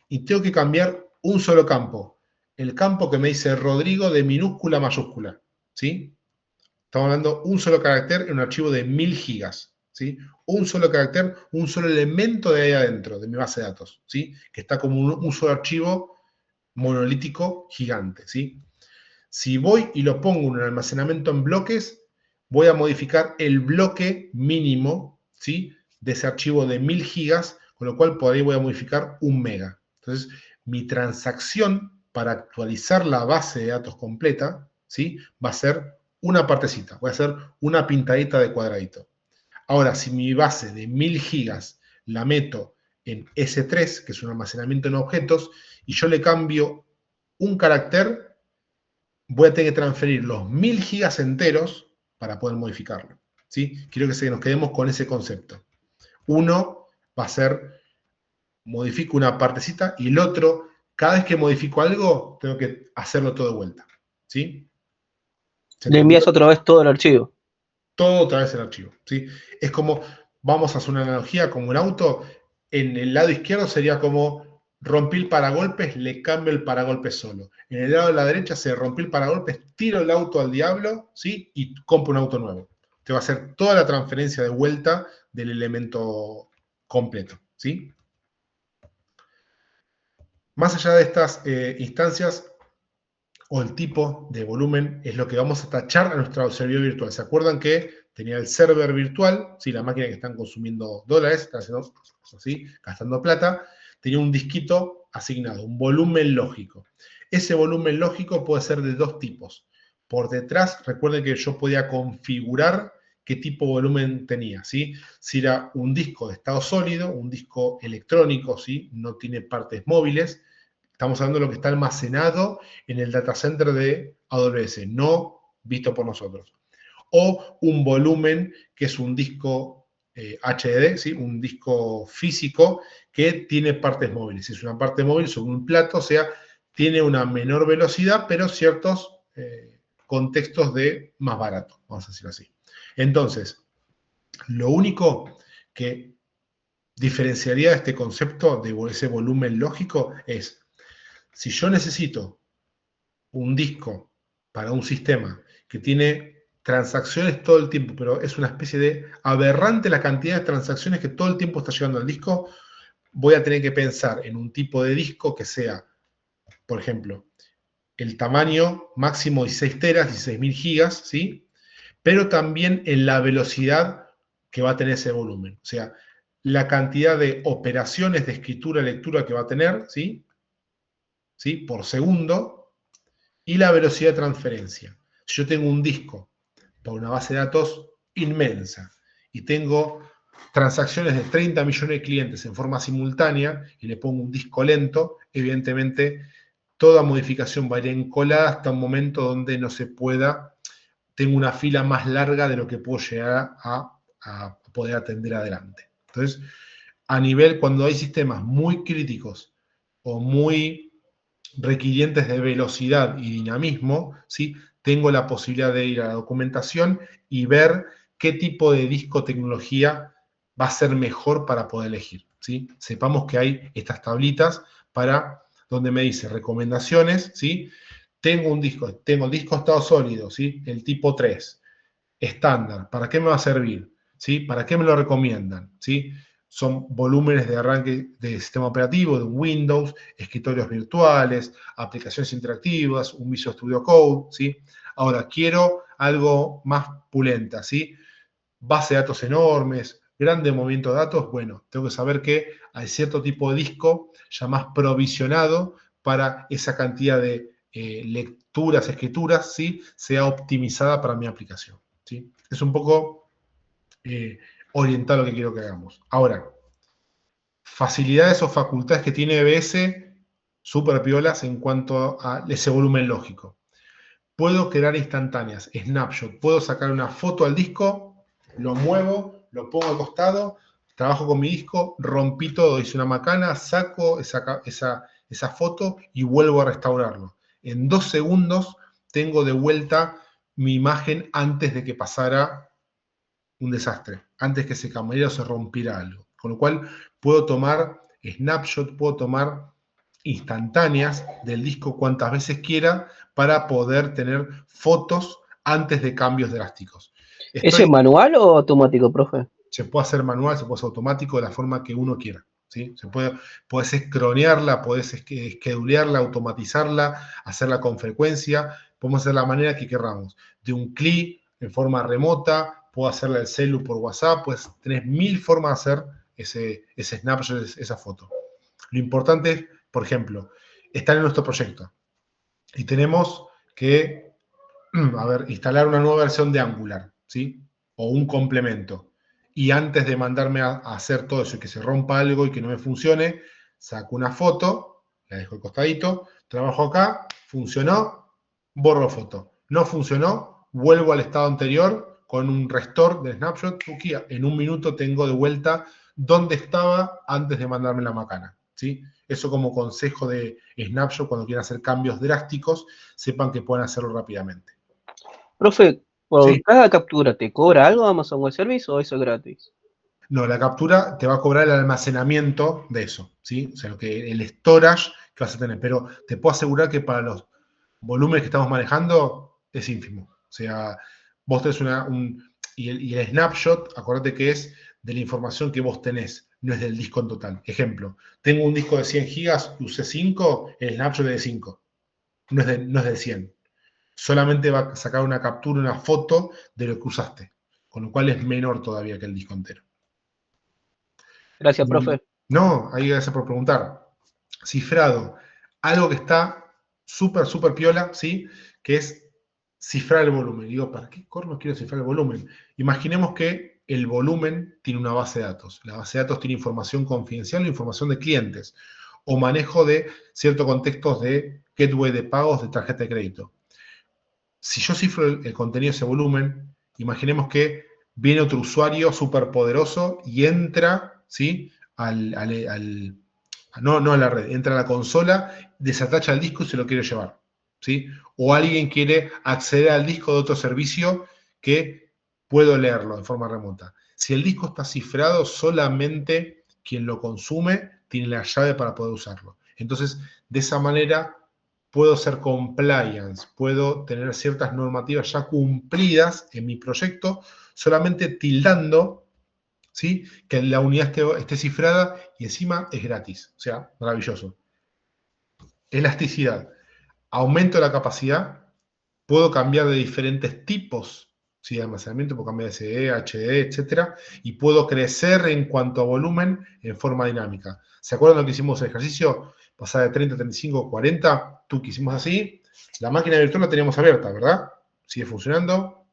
Y tengo que cambiar un solo campo. El campo que me dice Rodrigo de minúscula a mayúscula, ¿sí? Estamos hablando un solo carácter en un archivo de 1000 gigas, ¿sí? Un solo carácter, un solo elemento de ahí adentro, de mi base de datos, ¿sí? Que está como un solo archivo monolítico gigante, ¿sí? Si voy y lo pongo en un almacenamiento en bloques, voy a modificar el bloque mínimo, ¿sí? De ese archivo de 1000 gigas, con lo cual por ahí voy a modificar 1 mega. Entonces, mi transacción para actualizar la base de datos completa, ¿sí? Va a ser una partecita, voy a hacer una pintadita de cuadradito. Ahora, si mi base de 1000 gigas la meto en S3, que es un almacenamiento en objetos, y yo le cambio un carácter, voy a tener que transferir los 1000 gigas enteros para poder modificarlo, ¿sí? Quiero que nos quedemos con ese concepto. Uno va a ser, modifico una partecita, y el otro, cada vez que modifico algo, tengo que hacerlo todo de vuelta, ¿sí? Le envías otra vez todo el archivo. Todo otra vez el archivo, ¿sí? Es como, vamos a hacer una analogía, como un auto, en el lado izquierdo sería como rompí el paragolpes, le cambio el paragolpes solo. En el lado de la derecha se rompió el paragolpes, tiro el auto al diablo, ¿sí? Y compro un auto nuevo. Te va a hacer toda la transferencia de vuelta del elemento completo, ¿sí? Más allá de estas instancias, o el tipo de volumen, es lo que vamos a tachar a nuestro servidor virtual. ¿Se acuerdan que tenía el server virtual? Sí, la máquina que están consumiendo dólares, están haciendo así, gastando plata. Tenía un disquito asignado, un volumen lógico. Ese volumen lógico puede ser de 2 tipos. Por detrás, recuerden que yo podía configurar qué tipo de volumen tenía, ¿sí? Si era un disco de estado sólido, un disco electrónico, ¿sí? No tiene partes móviles. Estamos hablando de lo que está almacenado en el data center de AWS, no visto por nosotros. O un volumen que es un disco HDD, ¿sí? Un disco físico que tiene partes móviles. Si es una parte móvil sobre un plato, o sea, tiene una menor velocidad, pero ciertos contextos de más barato, vamos a decirlo así. Entonces, lo único que diferenciaría este concepto de ese volumen lógico es, si yo necesito un disco para un sistema que tiene transacciones todo el tiempo, pero es una especie de aberrante la cantidad de transacciones que todo el tiempo está llegando al disco, voy a tener que pensar en un tipo de disco que sea, por ejemplo, el tamaño máximo 16 teras, 16.000 gigas, ¿sí? Pero también en la velocidad que va a tener ese volumen. O sea, la cantidad de operaciones de escritura y lectura que va a tener, ¿sí? ¿Sí? Por segundo, y la velocidad de transferencia. Si yo tengo un disco para una base de datos inmensa y tengo transacciones de 30 millones de clientes en forma simultánea y le pongo un disco lento, evidentemente toda modificación va a ir encolada hasta un momento donde no se pueda, tengo una fila más larga de lo que puedo llegar a poder atender adelante. Entonces, a nivel, cuando hay sistemas muy críticos o muy requirientes de velocidad y dinamismo, ¿sí? Tengo la posibilidad de ir a la documentación y ver qué tipo de disco tecnología va a ser mejor para poder elegir, ¿sí? Sepamos que hay estas tablitas para donde me dice recomendaciones, ¿sí? Tengo el disco estado sólido, ¿sí? El tipo 3, estándar, ¿para qué me va a servir? ¿Sí? ¿Para qué me lo recomiendan? ¿Sí? Son volúmenes de arranque de sistema operativo, de Windows, escritorios virtuales, aplicaciones interactivas, un Visual Studio Code, ¿sí? Ahora, quiero algo más pulenta, ¿sí? Base de datos enormes, grande movimiento de datos, bueno, tengo que saber que hay cierto tipo de disco ya más provisionado para esa cantidad de lecturas, escrituras, ¿sí? Sea optimizada para mi aplicación, ¿sí? Es un poco orientado a lo que quiero que hagamos. Ahora, facilidades o facultades que tiene EBS, súper piolas en cuanto a ese volumen lógico. Puedo crear instantáneas, snapshot, puedo sacar una foto al disco, lo muevo, lo pongo al costado, trabajo con mi disco, rompí todo, hice una macana, saco esa foto y vuelvo a restaurarlo. En 2 segundos tengo de vuelta mi imagen antes de que pasara un desastre, antes que se cambiara o se rompiera algo. Con lo cual puedo tomar snapshot, puedo tomar instantáneas del disco cuantas veces quiera para poder tener fotos antes de cambios drásticos. ¿Eso es manual o automático, profe? Se puede hacer manual, se puede hacer automático de la forma que uno quiera. ¿Sí? Puedes escronearla, puedes esquedulearla, automatizarla, hacerla con frecuencia, podemos hacer la manera que queramos. De un clic en forma remota, puedo hacerla el celu por WhatsApp, pues tenés 1000 formas de hacer ese snapshot, esa foto. Lo importante es, por ejemplo, estar en nuestro proyecto y tenemos que, instalar una nueva versión de Angular, ¿sí? O un complemento. Y antes de mandarme a hacer todo eso y que se rompa algo y que no me funcione, saco una foto, la dejo al costadito, trabajo acá, funcionó, borro foto. No funcionó, vuelvo al estado anterior con un restore del snapshot. En un minuto tengo de vuelta donde estaba antes de mandarme la macana, ¿sí? Eso como consejo de snapshot, cuando quieran hacer cambios drásticos, sepan que pueden hacerlo rápidamente. Profe, ¿por Sí. cada captura te cobra algo Amazon Web Service o eso es gratis? No, la captura te va a cobrar el almacenamiento de eso, ¿sí? O sea, el storage que vas a tener. Pero te puedo asegurar que para los volúmenes que estamos manejando es ínfimo. O sea, vos tenés y el snapshot, acordate que es de la información que vos tenés, no es del disco en total. Ejemplo, tengo un disco de 100 gigas, usé 5, el snapshot es de 5. No es de 100. Solamente va a sacar una captura, una foto de lo que usaste. Con lo cual es menor todavía que el disco entero. Gracias, profe. No, ahí gracias por preguntar. Cifrado, algo que está súper, súper piola, ¿sí? Que es cifrar el volumen. Digo, ¿para qué corno quiero cifrar el volumen? Imaginemos que el volumen tiene una base de datos. La base de datos tiene información confidencial o información de clientes, o manejo de ciertos contextos de gateway de pagos de tarjeta de crédito. Si yo cifro el contenido de ese volumen, imaginemos que viene otro usuario súper poderoso y entra, ¿sí? no a la red, entra a la consola, desatacha el disco y se lo quiere llevar, ¿sí? O alguien quiere acceder al disco de otro servicio que puedo leerlo de forma remota. Si el disco está cifrado, solamente quien lo consume tiene la llave para poder usarlo. Entonces, de esa manera puedo ser compliance, puedo tener ciertas normativas ya cumplidas en mi proyecto, solamente tildando, ¿sí?, que la unidad esté cifrada y encima es gratis. O sea, maravilloso. Elasticidad. Aumento la capacidad, puedo cambiar de diferentes tipos, ¿sí?, de almacenamiento, puedo cambiar de SD, HD, etcétera, y puedo crecer en cuanto a volumen en forma dinámica. ¿Se acuerdan lo que hicimos el ejercicio? Pasar de 30, 35, 40, tú que hicimos así, la máquina virtual la teníamos abierta, ¿verdad? Sigue funcionando,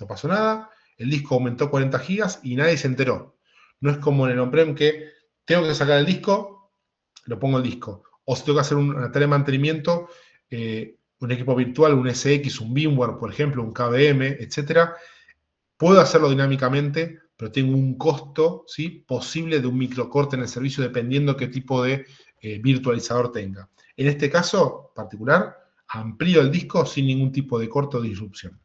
no pasó nada, el disco aumentó 40 gigas y nadie se enteró. No es como en el on-prem que tengo que sacar el disco, lo pongo el disco. O si tengo que hacer una tarea de mantenimiento, un equipo virtual, un SX, un VMware, por ejemplo, un KVM, etcétera, puedo hacerlo dinámicamente, pero tengo un costo, ¿sí?, posible de un microcorte en el servicio dependiendo qué tipo de virtualizador tenga. En este caso particular, amplío el disco sin ningún tipo de corte o disrupción.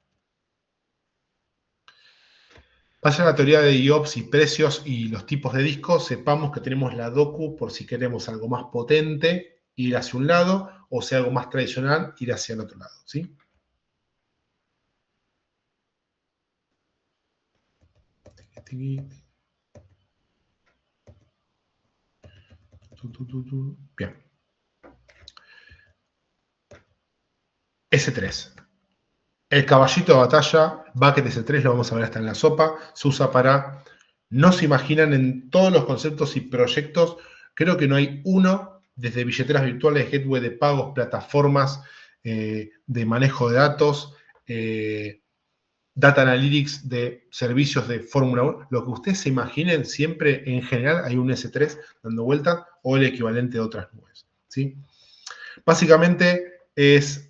Vaya a la teoría de IOPS y precios y los tipos de discos, sepamos que tenemos la docu por si queremos algo más potente, ir hacia un lado, o sea, algo más tradicional, ir hacia el otro lado, ¿sí? Bien. S3. El caballito de batalla, Bucket S3, lo vamos a ver hasta en la sopa, se usa para, no se imaginan, en todos los conceptos y proyectos, creo que no hay uno, desde billeteras virtuales, gateway de pagos, plataformas de manejo de datos, data analytics de servicios de Fórmula 1, lo que ustedes se imaginen, siempre en general hay un S3 dando vuelta o el equivalente de otras nubes, ¿sí? Básicamente es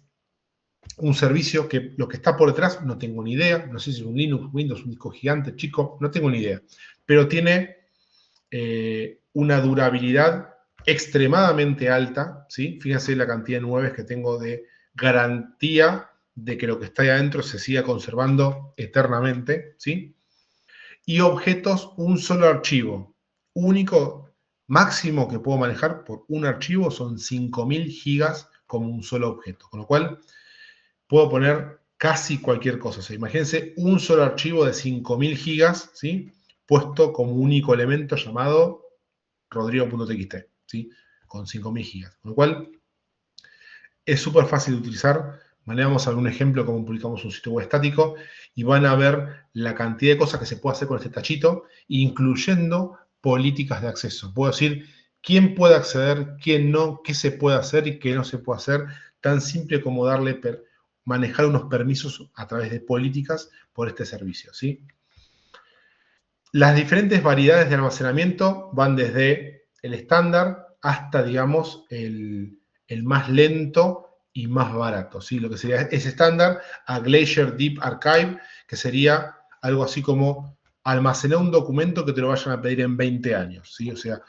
un servicio que lo que está por detrás no tengo ni idea, no sé si es un Linux, Windows, un disco gigante, chico, no tengo ni idea, pero tiene una durabilidad extremadamente alta, ¿sí? Fíjense la cantidad de nueves que tengo de garantía de que lo que está ahí adentro se siga conservando eternamente, ¿sí? Y objetos, un solo archivo, único, máximo que puedo manejar por un archivo son 5000 gigas como un solo objeto, con lo cual puedo poner casi cualquier cosa. O sea, imagínense un solo archivo de 5000 gigas, ¿sí?, puesto como único elemento llamado rodrigo.txt, ¿sí?, con 5000 gigas. Con lo cual, es súper fácil de utilizar. Manejamos algún ejemplo como publicamos un sitio web estático y van a ver la cantidad de cosas que se puede hacer con este tachito, incluyendo políticas de acceso. Puedo decir quién puede acceder, quién no, qué se puede hacer y qué no se puede hacer. Tan simple como manejar unos permisos a través de políticas por este servicio, ¿sí? Las diferentes variedades de almacenamiento van desde el estándar hasta, digamos, el más lento y más barato, ¿sí? Lo que sería ese estándar a Glacier Deep Archive, que sería algo así como almacenar un documento que te lo vayan a pedir en 20 años, ¿sí? O sea,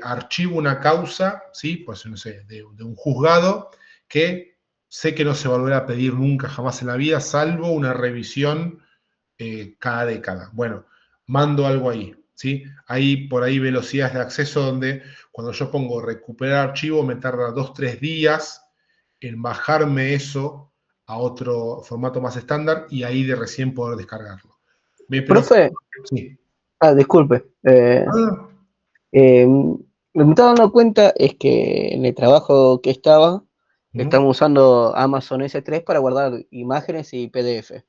archivo una causa, ¿sí?, pues no sé, de un juzgado que sé que no se volverá a pedir nunca jamás en la vida, salvo una revisión cada década. Bueno, mando algo ahí, ¿sí? Hay por ahí velocidades de acceso donde cuando yo pongo recuperar archivo me tarda 2-3 días en bajarme eso a otro formato más estándar y ahí de recién poder descargarlo. Profe, sí. Disculpe. Lo que me estaba dando cuenta es que en el trabajo que estaba, estamos usando Amazon S3 para guardar imágenes y PDF.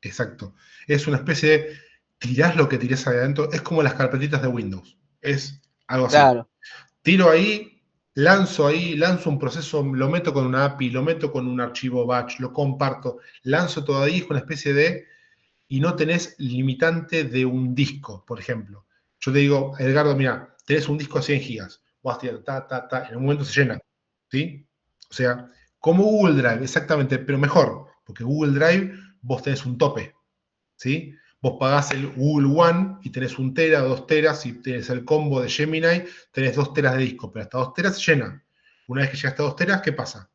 Exacto. Es una especie de tirás lo que tirás ahí adentro. Es como las carpetitas de Windows. Es algo así. Claro. Tiro ahí, lanzo un proceso, lo meto con una API, lo meto con un archivo batch, lo comparto, lanzo todo ahí, es una especie de... Y no tenés limitante de un disco, por ejemplo. Yo te digo, Edgardo, mira, tenés un disco a 100 gigas. Vas tirando, en un momento se llena. ¿Sí? O sea, como Google Drive, exactamente, pero mejor. Porque Google Drive vos tenés un tope. ¿Sí? Vos pagás el Google One y tenés 1 tera, 2 teras, si tenés el combo de Gemini, tenés 2 teras de disco, pero hasta 2 teras se llena. Una vez que llegaste a 2 teras, ¿qué pasa?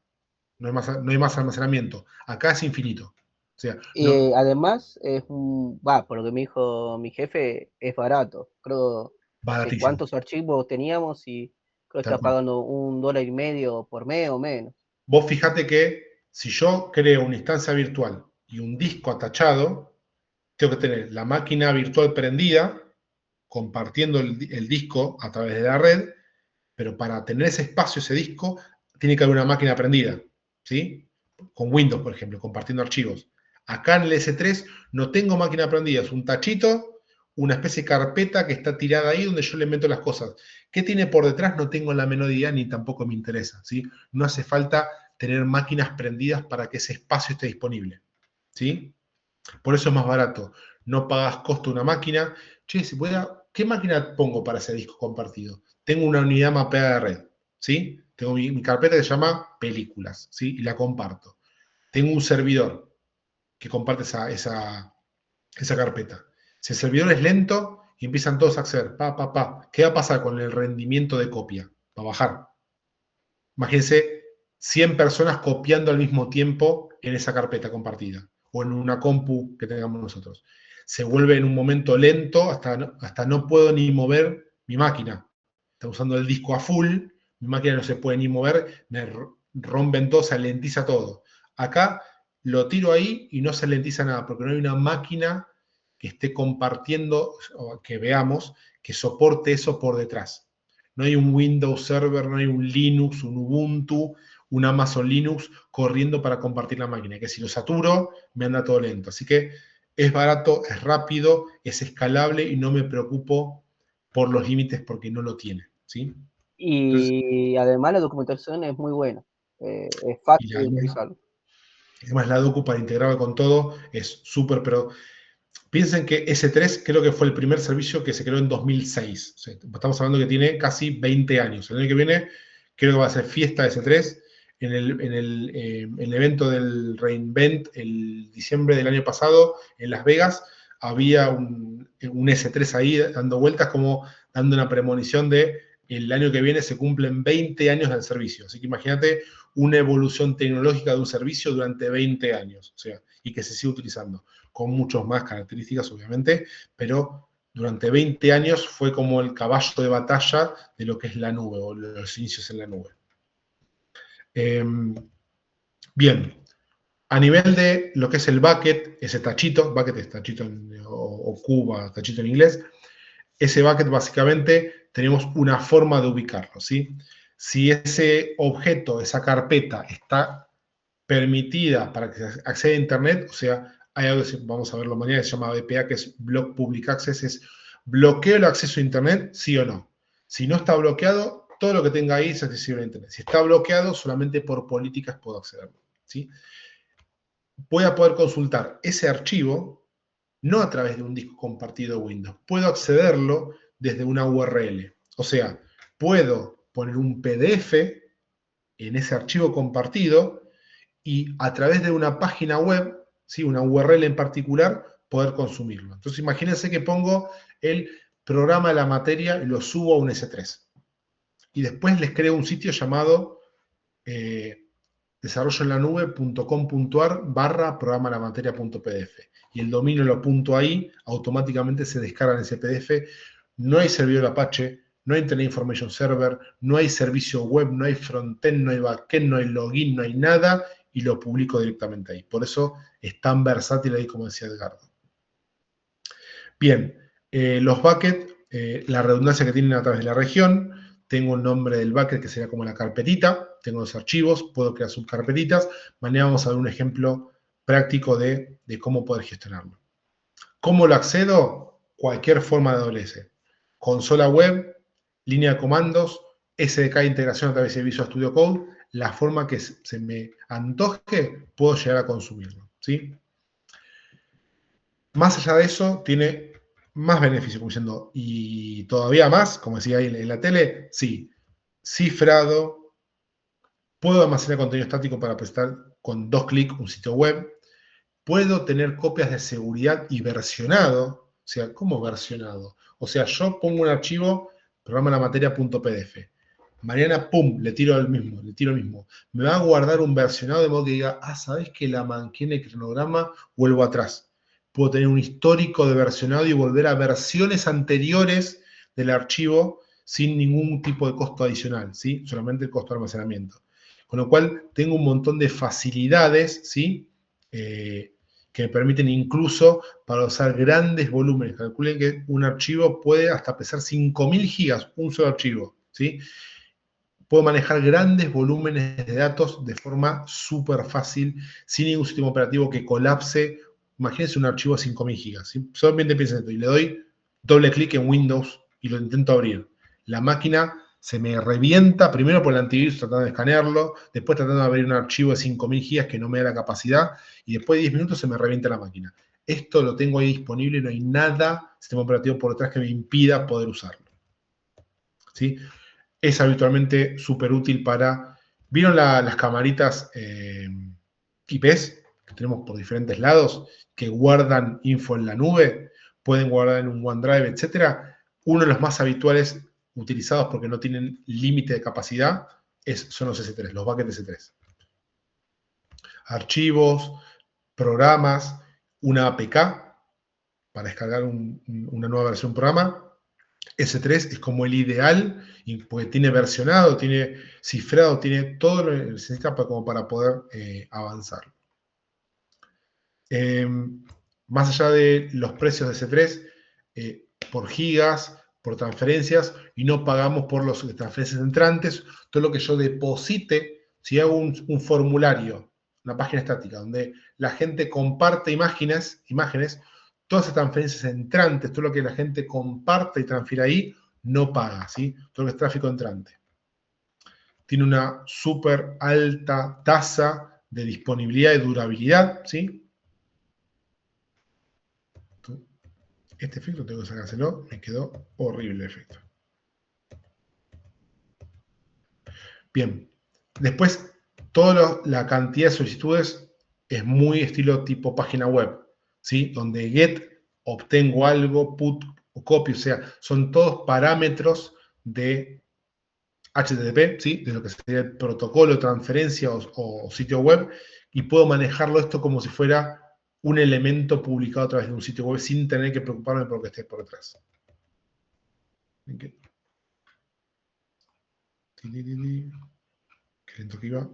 No hay más almacenamiento. Acá es infinito. O sea, Y además, por lo que me dijo mi jefe, es barato. Creo, no sé baratísimo. cuántos archivos teníamos y creo que está pagando $1.50 por mes o menos. Vos fijate que si yo creo una instancia virtual y un disco atachado, tengo que tener la máquina virtual prendida, compartiendo el disco a través de la red, pero para tener ese espacio, ese disco, tiene que haber una máquina prendida, ¿sí? Con Windows, por ejemplo, compartiendo archivos. Acá en el S3 no tengo máquina prendida, es un tachito, una especie de carpeta que está tirada ahí donde yo le meto las cosas. ¿Qué tiene por detrás? No tengo la menor idea ni tampoco me interesa, ¿sí? No hace falta tener máquinas prendidas para que ese espacio esté disponible, ¿sí? Por eso es más barato. No pagas costo de una máquina. Che, ¿qué máquina pongo para ese disco compartido? Tengo una unidad mapeada de red, ¿sí? Tengo mi carpeta que se llama películas, ¿sí? Y la comparto. Tengo un servidor que comparte esa carpeta. Si el servidor es lento y empiezan todos a acceder, ¿qué va a pasar con el rendimiento de copia? Va a bajar. Imagínense 100 personas copiando al mismo tiempo en esa carpeta compartida o en una compu que tengamos nosotros. Se vuelve en un momento lento hasta no puedo ni mover mi máquina. Está usando el disco a full, mi máquina no se puede ni mover, me rompen todo, se alentiza todo. Acá lo tiro ahí y no se alentiza nada, porque no hay una máquina que esté compartiendo, o que veamos, que soporte eso por detrás. No hay un Windows Server, no hay un Linux, un Ubuntu, un Amazon Linux corriendo para compartir la máquina, que si lo saturo, me anda todo lento. Así que es barato, es rápido, es escalable y no me preocupo por los límites porque no lo tiene, ¿sí? Y además la documentación es muy buena, es fácil de utilizarlo. Además la docu para integrarlo con todo es súper, pero piensen que S3 creo que fue el primer servicio que se creó en 2006. O sea, estamos hablando que tiene casi 20 años. El año que viene creo que va a ser fiesta de S3. En el evento del reInvent, el diciembre del año pasado, en Las Vegas, había un S3 ahí dando vueltas, como dando una premonición de el año que viene se cumplen 20 años del servicio. Así que imagínate una evolución tecnológica de un servicio durante 20 años, o sea, y que se sigue utilizando, con muchas más características, obviamente, pero durante 20 años fue como el caballo de batalla de lo que es la nube, o los inicios en la nube. Bien, a nivel de lo que es el bucket, ese tachito, bucket es tachito o cuba, tachito en inglés, ese bucket básicamente tenemos una forma de ubicarlo, ¿sí? Si ese objeto, esa carpeta está permitida para que se acceda a Internet, o sea, hay algo que vamos a verlo mañana, que se llama BPA, que es Block Public Access, es bloqueo el acceso a Internet, sí o no. Si no está bloqueado, todo lo que tenga ahí es accesible a Internet. Si está bloqueado, solamente por políticas puedo accederlo, ¿sí? Voy a poder consultar ese archivo, no a través de un disco compartido Windows. Puedo accederlo desde una URL. O sea, puedo poner un PDF en ese archivo compartido y a través de una página web, ¿sí? Una URL en particular, poder consumirlo. Entonces imagínense que pongo el programa de la materia y lo subo a un S3. Y después les creo un sitio llamado desarrolloenlanube.com.ar/programa-la-materia.pdf. Y el dominio lo apunto ahí, automáticamente se descarga en ese PDF. No hay servidor Apache, no hay Internet Information Server, no hay servicio web, no hay frontend, no hay backend, no hay login, no hay nada, y lo publico directamente ahí. Por eso es tan versátil ahí, como decía Edgardo. Bien, los buckets, la redundancia que tienen a través de la región. Tengo el nombre del bucket, que sería como la carpetita. Tengo los archivos, puedo crear subcarpetitas. Mañana vamos a ver un ejemplo práctico de cómo poder gestionarlo. ¿Cómo lo accedo? Cualquier forma de AWS. Consola web, línea de comandos, SDK de integración a través de Visual Studio Code. La forma que se me antoje, puedo llegar a consumirlo, ¿sí? Más allá de eso, tiene más beneficios, como diciendo, y todavía más, como decía ahí en la tele, sí, cifrado, puedo almacenar contenido estático para presentar con 2 clics un sitio web, puedo tener copias de seguridad y versionado. O sea, ¿cómo versionado? O sea, yo pongo un archivo, programa la materia.pdf. Mañana, pum, le tiro el mismo. Me va a guardar un versionado de modo que diga, ¿sabés que la manqué en el cronograma? Vuelvo atrás. Puedo tener un histórico de versionado y volver a versiones anteriores del archivo sin ningún tipo de costo adicional, ¿sí? Solamente el costo de almacenamiento. Con lo cual, tengo un montón de facilidades, ¿sí? Que me permiten incluso para usar grandes volúmenes. Calculen que un archivo puede hasta pesar 5.000 gigas, un solo archivo, ¿sí? Puedo manejar grandes volúmenes de datos de forma súper fácil, sin ningún sistema operativo que colapse. Imagínense un archivo de 5.000 gigas. ¿Sí? Solamente piensen esto y le doy doble clic en Windows y lo intento abrir. La máquina se me revienta, primero por el antivirus tratando de escanearlo, después tratando de abrir un archivo de 5.000 gigas que no me da la capacidad, y después de 10 minutos se me revienta la máquina. Esto lo tengo ahí disponible y no hay nada, sistema operativo por detrás que me impida poder usarlo. ¿Sí? Es habitualmente súper útil para... ¿Vieron las camaritas IPs que tenemos por diferentes lados que guardan info en la nube? Pueden guardar en un OneDrive, etc. Uno de los más habituales utilizados porque no tienen límite de capacidad son los S3, los buckets S3. Archivos, programas, una APK para descargar una nueva versión de un programa. S3 es como el ideal, porque tiene versionado, tiene cifrado, tiene todo lo que necesita como para poder avanzar. Más allá de los precios de S3, por gigas, por transferencias, y no pagamos por las transferencias entrantes, todo lo que yo deposite, si hago un formulario, una página estática, donde la gente comparte imágenes, todas esas transferencias entrantes, todo lo que la gente comparte y transfiere ahí, no paga, ¿sí? Todo lo que es tráfico entrante. Tiene una súper alta tasa de disponibilidad y durabilidad, ¿sí? Este efecto tengo que sacárselo, me quedó horrible el efecto. Bien, después toda la cantidad de solicitudes es muy estilo tipo página web, ¿sí? Donde get, obtengo algo, put o copy, o sea, son todos parámetros de HTTP, ¿sí? De lo que sería el protocolo de transferencia o sitio web, y puedo manejarlo esto como si fuera un elemento publicado a través de un sitio web sin tener que preocuparme por lo que esté por detrás. Okay. Qué lento que iba.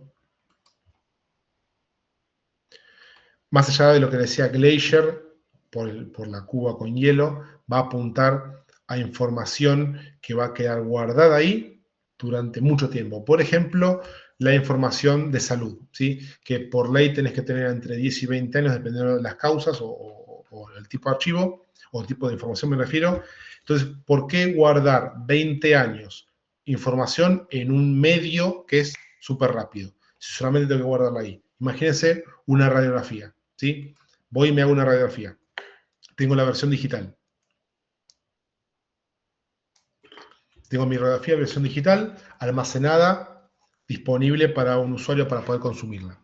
Más allá de lo que decía Glacier, por la cuba con hielo, va a apuntar a información que va a quedar guardada ahí durante mucho tiempo. Por ejemplo, la información de salud, ¿sí? Que por ley tenés que tener entre 10 y 20 años, dependiendo de las causas o el tipo de archivo, o el tipo de información me refiero. Entonces, ¿por qué guardar 20 años información en un medio que es súper rápido? Si solamente tengo que guardarla ahí. Imagínense una radiografía, ¿sí? Voy y me hago una radiografía. Tengo la versión digital. Tengo mi radiografía versión digital almacenada, disponible para un usuario para poder consumirla.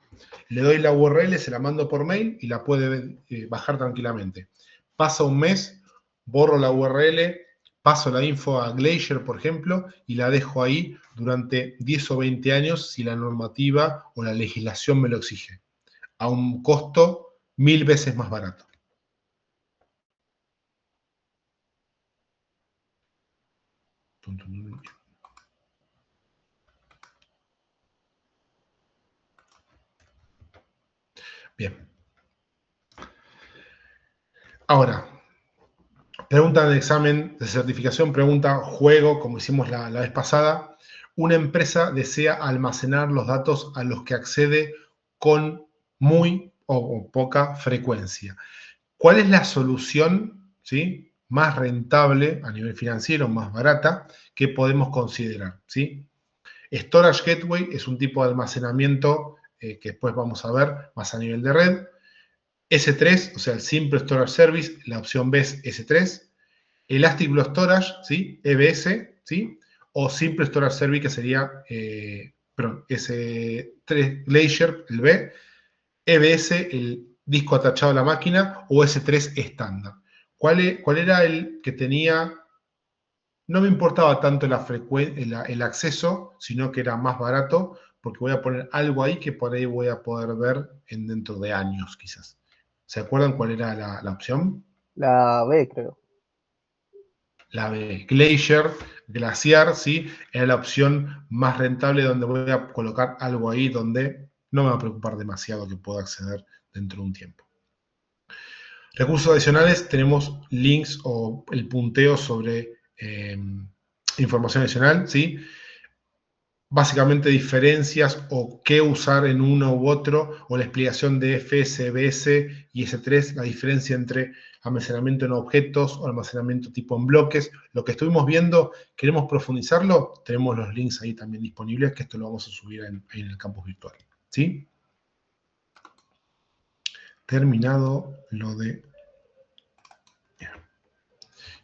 Le doy la URL, se la mando por mail y la puede bajar tranquilamente. Pasa un mes, borro la URL, paso la info a Glacier, por ejemplo, y la dejo ahí durante 10 o 20 años si la normativa o la legislación me lo exige, a un costo 1000 veces más barato. Bien. Ahora, pregunta de examen de certificación, pregunta juego, como hicimos la vez pasada. Una empresa desea almacenar los datos a los que accede con muy o poca frecuencia. ¿Cuál es la solución, ¿sí?, más rentable a nivel financiero, más barata, que podemos considerar, ¿sí? Storage Gateway es un tipo de almacenamiento que después vamos a ver más a nivel de red. S3, o sea, el Simple Storage Service, la opción B es S3. Elastic Block Storage, ¿sí?, EBS, ¿sí? O Simple Storage Service, que sería, S3 Glacier, el B. EBS, el disco atachado a la máquina o S3 estándar. ¿Cuál era el que tenía? No me importaba tanto el acceso, sino que era más barato, porque voy a poner algo ahí que por ahí voy a poder ver dentro de años, quizás. ¿Se acuerdan cuál era la opción? La B, creo. La B, Glaciar, ¿sí? Era la opción más rentable donde voy a colocar algo ahí donde no me va a preocupar demasiado que pueda acceder dentro de un tiempo. Recursos adicionales, tenemos links o el punteo sobre información adicional, ¿sí? Básicamente diferencias o qué usar en uno u otro, o la explicación de FSBS y S3, la diferencia entre almacenamiento en objetos o almacenamiento tipo en bloques. Lo que estuvimos viendo, queremos profundizarlo, tenemos los links ahí también disponibles, que esto lo vamos a subir ahí en el campus virtual. ¿Sí? Terminado lo de...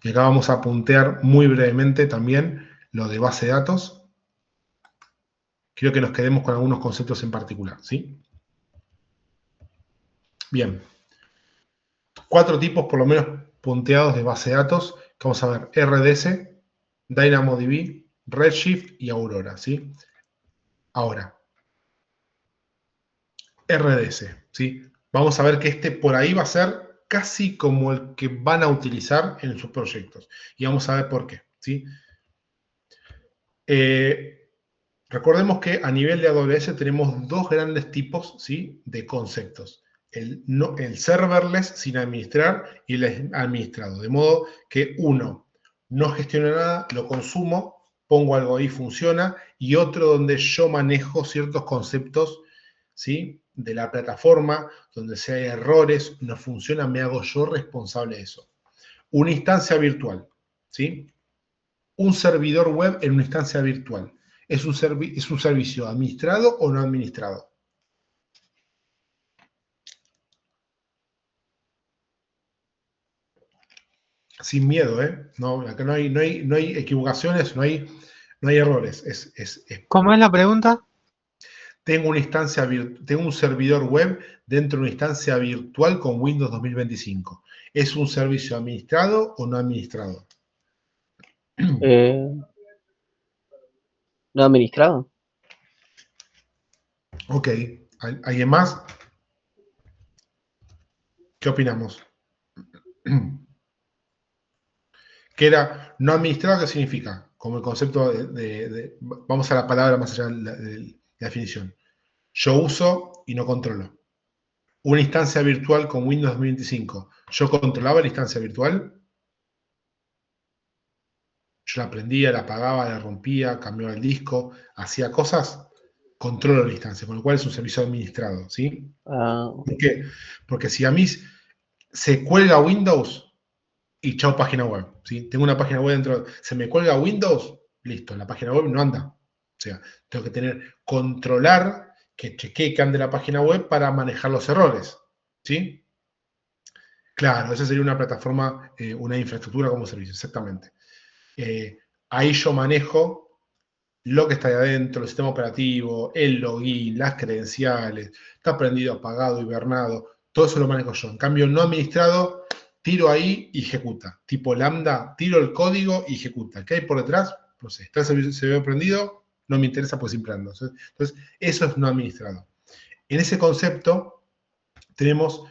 Y acá vamos a puntear muy brevemente también lo de base de datos. Quiero que nos quedemos con algunos conceptos en particular, ¿sí? Bien. 4 tipos, por lo menos, punteados de base de datos, que vamos a ver: RDS, DynamoDB, Redshift y Aurora, ¿sí? Ahora, RDS, ¿sí? Vamos a ver que por ahí va a ser casi como el que van a utilizar en sus proyectos. Y vamos a ver por qué, ¿sí? Recordemos que a nivel de AWS tenemos 2 grandes tipos, ¿sí?, de conceptos. El serverless sin administrar y el administrado. De modo que uno no gestiona nada, lo consumo, pongo algo ahí, funciona, y otro donde yo manejo ciertos conceptos, ¿sí?, de la plataforma, donde si hay errores, no funciona, me hago yo responsable de eso. Una instancia virtual, ¿sí? Un servidor web en una instancia virtual. ¿Es un servicio administrado o no administrado? Sin miedo, ¿eh? No, acá no hay equivocaciones, no hay errores. ¿Cómo es la pregunta? Tengo un servidor web dentro de una instancia virtual con Windows 2025. ¿Es un servicio administrado o no administrado? No administrado. Ok. ¿Alguien más? ¿Qué opinamos? Que era no administrado, ¿qué significa? Como el concepto vamos a la palabra más allá de la definición. Yo uso y no controlo. Una instancia virtual con Windows 2025. ¿Yo controlaba la instancia virtual? Yo la prendía, la apagaba, la rompía, cambiaba el disco, hacía cosas. Controlo la instancia, con lo cual es un servicio administrado, ¿sí? ¿Por qué? Porque si a mí se cuelga Windows y chao página web, ¿sí? Tengo una página web dentro, se me cuelga Windows, listo, la página web no anda. O sea, tengo que controlar que chequee que ande la página web para manejar los errores, ¿sí? Claro, esa sería una plataforma, una infraestructura como servicio, exactamente. Ahí yo manejo lo que está ahí adentro, el sistema operativo, el login, las credenciales, está prendido, apagado, hibernado, todo eso lo manejo yo. En cambio, no administrado, tiro ahí y ejecuta. Tipo Lambda, tiro el código y ejecuta. ¿Qué hay por detrás? No sé, está el servidor prendido, no me interesa porque siempre ando. Entonces, eso es no administrado. En ese concepto tenemos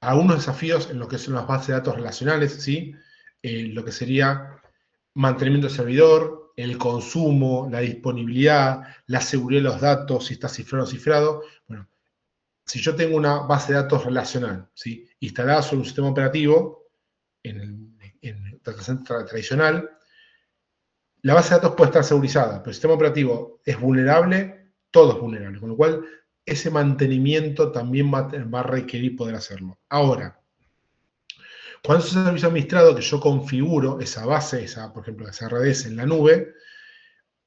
algunos desafíos en lo que son las bases de datos relacionales, ¿sí? Lo que sería mantenimiento del servidor, el consumo, la disponibilidad, la seguridad de los datos, si está cifrado o cifrado. Bueno, si yo tengo una base de datos relacional, ¿sí?, instalada sobre un sistema operativo, en el data center tradicional, la base de datos puede estar segurizada, pero el sistema operativo es vulnerable, todo es vulnerable, con lo cual ese mantenimiento también va a requerir poder hacerlo. Ahora, cuando es un servicio administrado que yo configuro esa base, por ejemplo, esa RDS en la nube,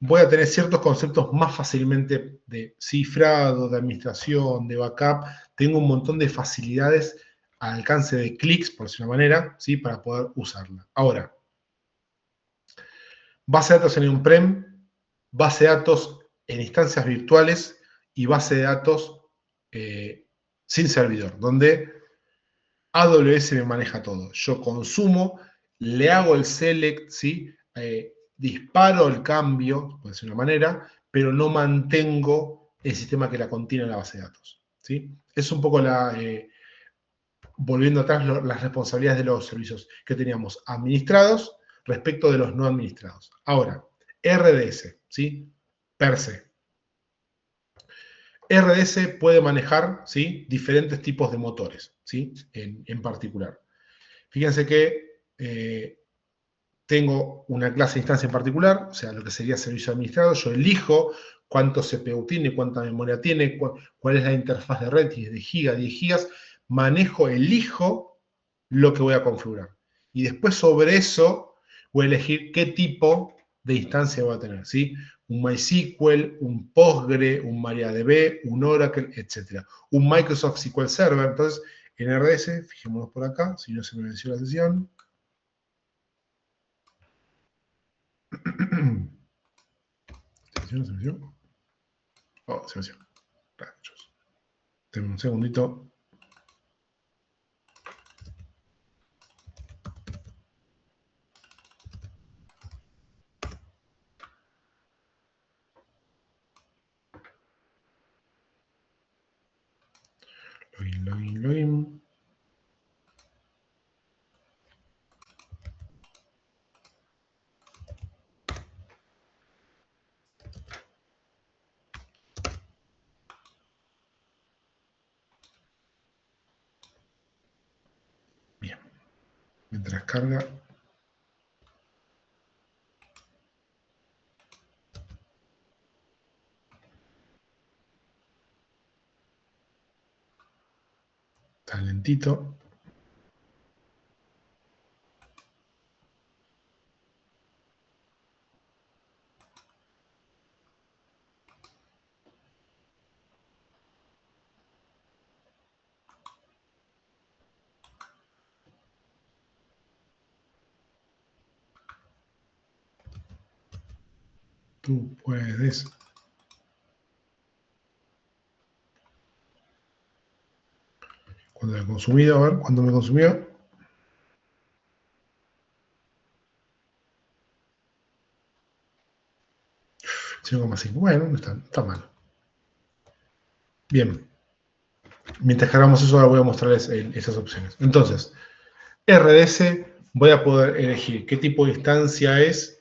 voy a tener ciertos conceptos más fácilmente de cifrado, de administración, de backup. Tengo un montón de facilidades al alcance de clics, por decirlo de una manera, ¿sí?, para poder usarla. Ahora, base de datos en on-prem, base de datos en instancias virtuales y base de datos sin servidor, donde AWS me maneja todo. Yo consumo, le hago el select, ¿sí? Disparo el cambio, puede ser una manera, pero no mantengo el sistema que la contiene en la base de datos, ¿sí? Es un poco volviendo atrás, las responsabilidades de los servicios que teníamos administrados respecto de los no administrados. Ahora, RDS, ¿sí? Per se. RDS puede manejar, ¿sí? Diferentes tipos de motores, ¿sí? En particular. Fíjense que tengo una clase de instancia en particular, o sea, lo que sería servicio administrado. Yo elijo cuánto CPU tiene, cuánta memoria tiene, cuál es la interfaz de red, si es de giga, 10 gigas. Elijo lo que voy a configurar. Y después sobre eso voy a elegir qué tipo de instancia voy a tener, ¿sí? Un MySQL, un Postgre, un MariaDB, un Oracle, etc. Un Microsoft SQL Server. Entonces, en RDS, fijémonos por acá, si no se me venció la sesión. ¿Se venció? Oh, se venció. Rayos. Denme un segundito. Login. Bien. Mientras carga. Está lentito. Tú puedes. Cuando me he consumido, a ver, ¿cuándo me consumió? Bueno, no está mal. Bien. Mientras cargamos eso, ahora voy a mostrarles esas opciones. Entonces, RDS, voy a poder elegir qué tipo de instancia es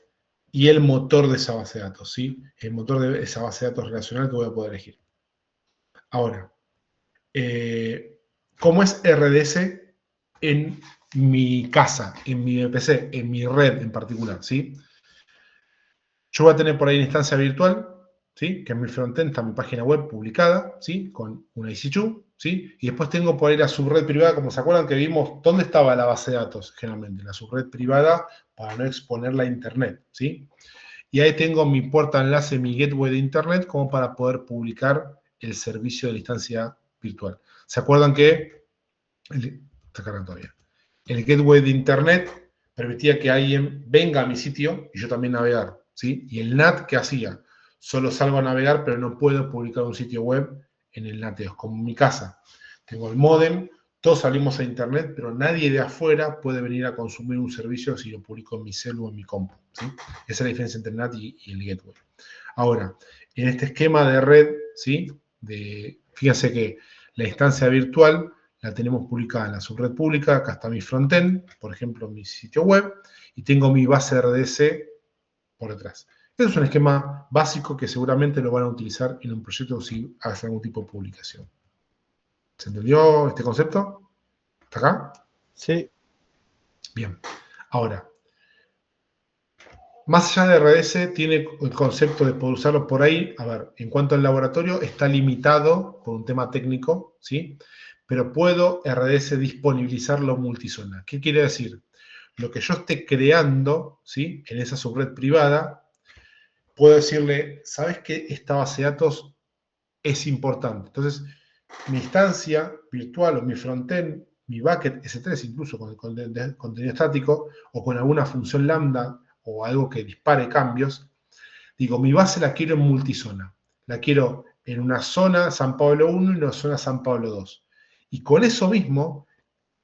y el motor de esa base de datos, ¿sí? El motor de esa base de datos relacional que voy a poder elegir. Ahora, ¿cómo es RDS en mi casa, en mi VPC, en mi red en particular, ¿sí? Yo voy a tener por ahí una instancia virtual, ¿sí? Que en mi frontend está mi página web publicada, ¿sí? Con una EC2, ¿sí? Y después tengo por ahí la subred privada, como se acuerdan que vimos, ¿dónde estaba la base de datos generalmente? La subred privada para no exponerla a internet, ¿sí? Y ahí tengo mi puerta de enlace, mi gateway de internet, como para poder publicar el servicio de la instancia virtual. ¿Se acuerdan que está cargando todavía? El gateway de internet permitía que alguien venga a mi sitio y yo también navegar, ¿sí? Y el NAT, ¿qué hacía? Solo salgo a navegar, pero no puedo publicar un sitio web en el NAT. Es como en mi casa. Tengo el módem, todos salimos a internet, pero nadie de afuera puede venir a consumir un servicio si lo publico en mi celu o en mi compu, ¿sí? Esa es la diferencia entre el NAT y el gateway. Ahora, en este esquema de red, ¿sí? Fíjense que la instancia virtual la tenemos publicada en la subred pública. Acá está mi frontend, por ejemplo, mi sitio web, y tengo mi base RDS por detrás. Este es un esquema básico que seguramente lo van a utilizar en un proyecto si hacen algún tipo de publicación. ¿Se entendió este concepto? ¿Está acá? Sí. Bien. Ahora, más allá de RDS, tiene el concepto de poder usarlo por ahí. A ver, en cuanto al laboratorio, está limitado por un tema técnico, ¿sí? Pero puedo RDS disponibilizarlo multizona. ¿Qué quiere decir? Lo que yo esté creando, ¿sí? En esa subred privada, puedo decirle, ¿sabes qué? Esta base de datos es importante. Entonces, mi instancia virtual o mi frontend, mi bucket S3, incluso con el contenido estático o con alguna función lambda o algo que dispare cambios, digo, mi base la quiero en multizona. La quiero en una zona San Pablo 1 y una zona San Pablo 2. Y con eso mismo,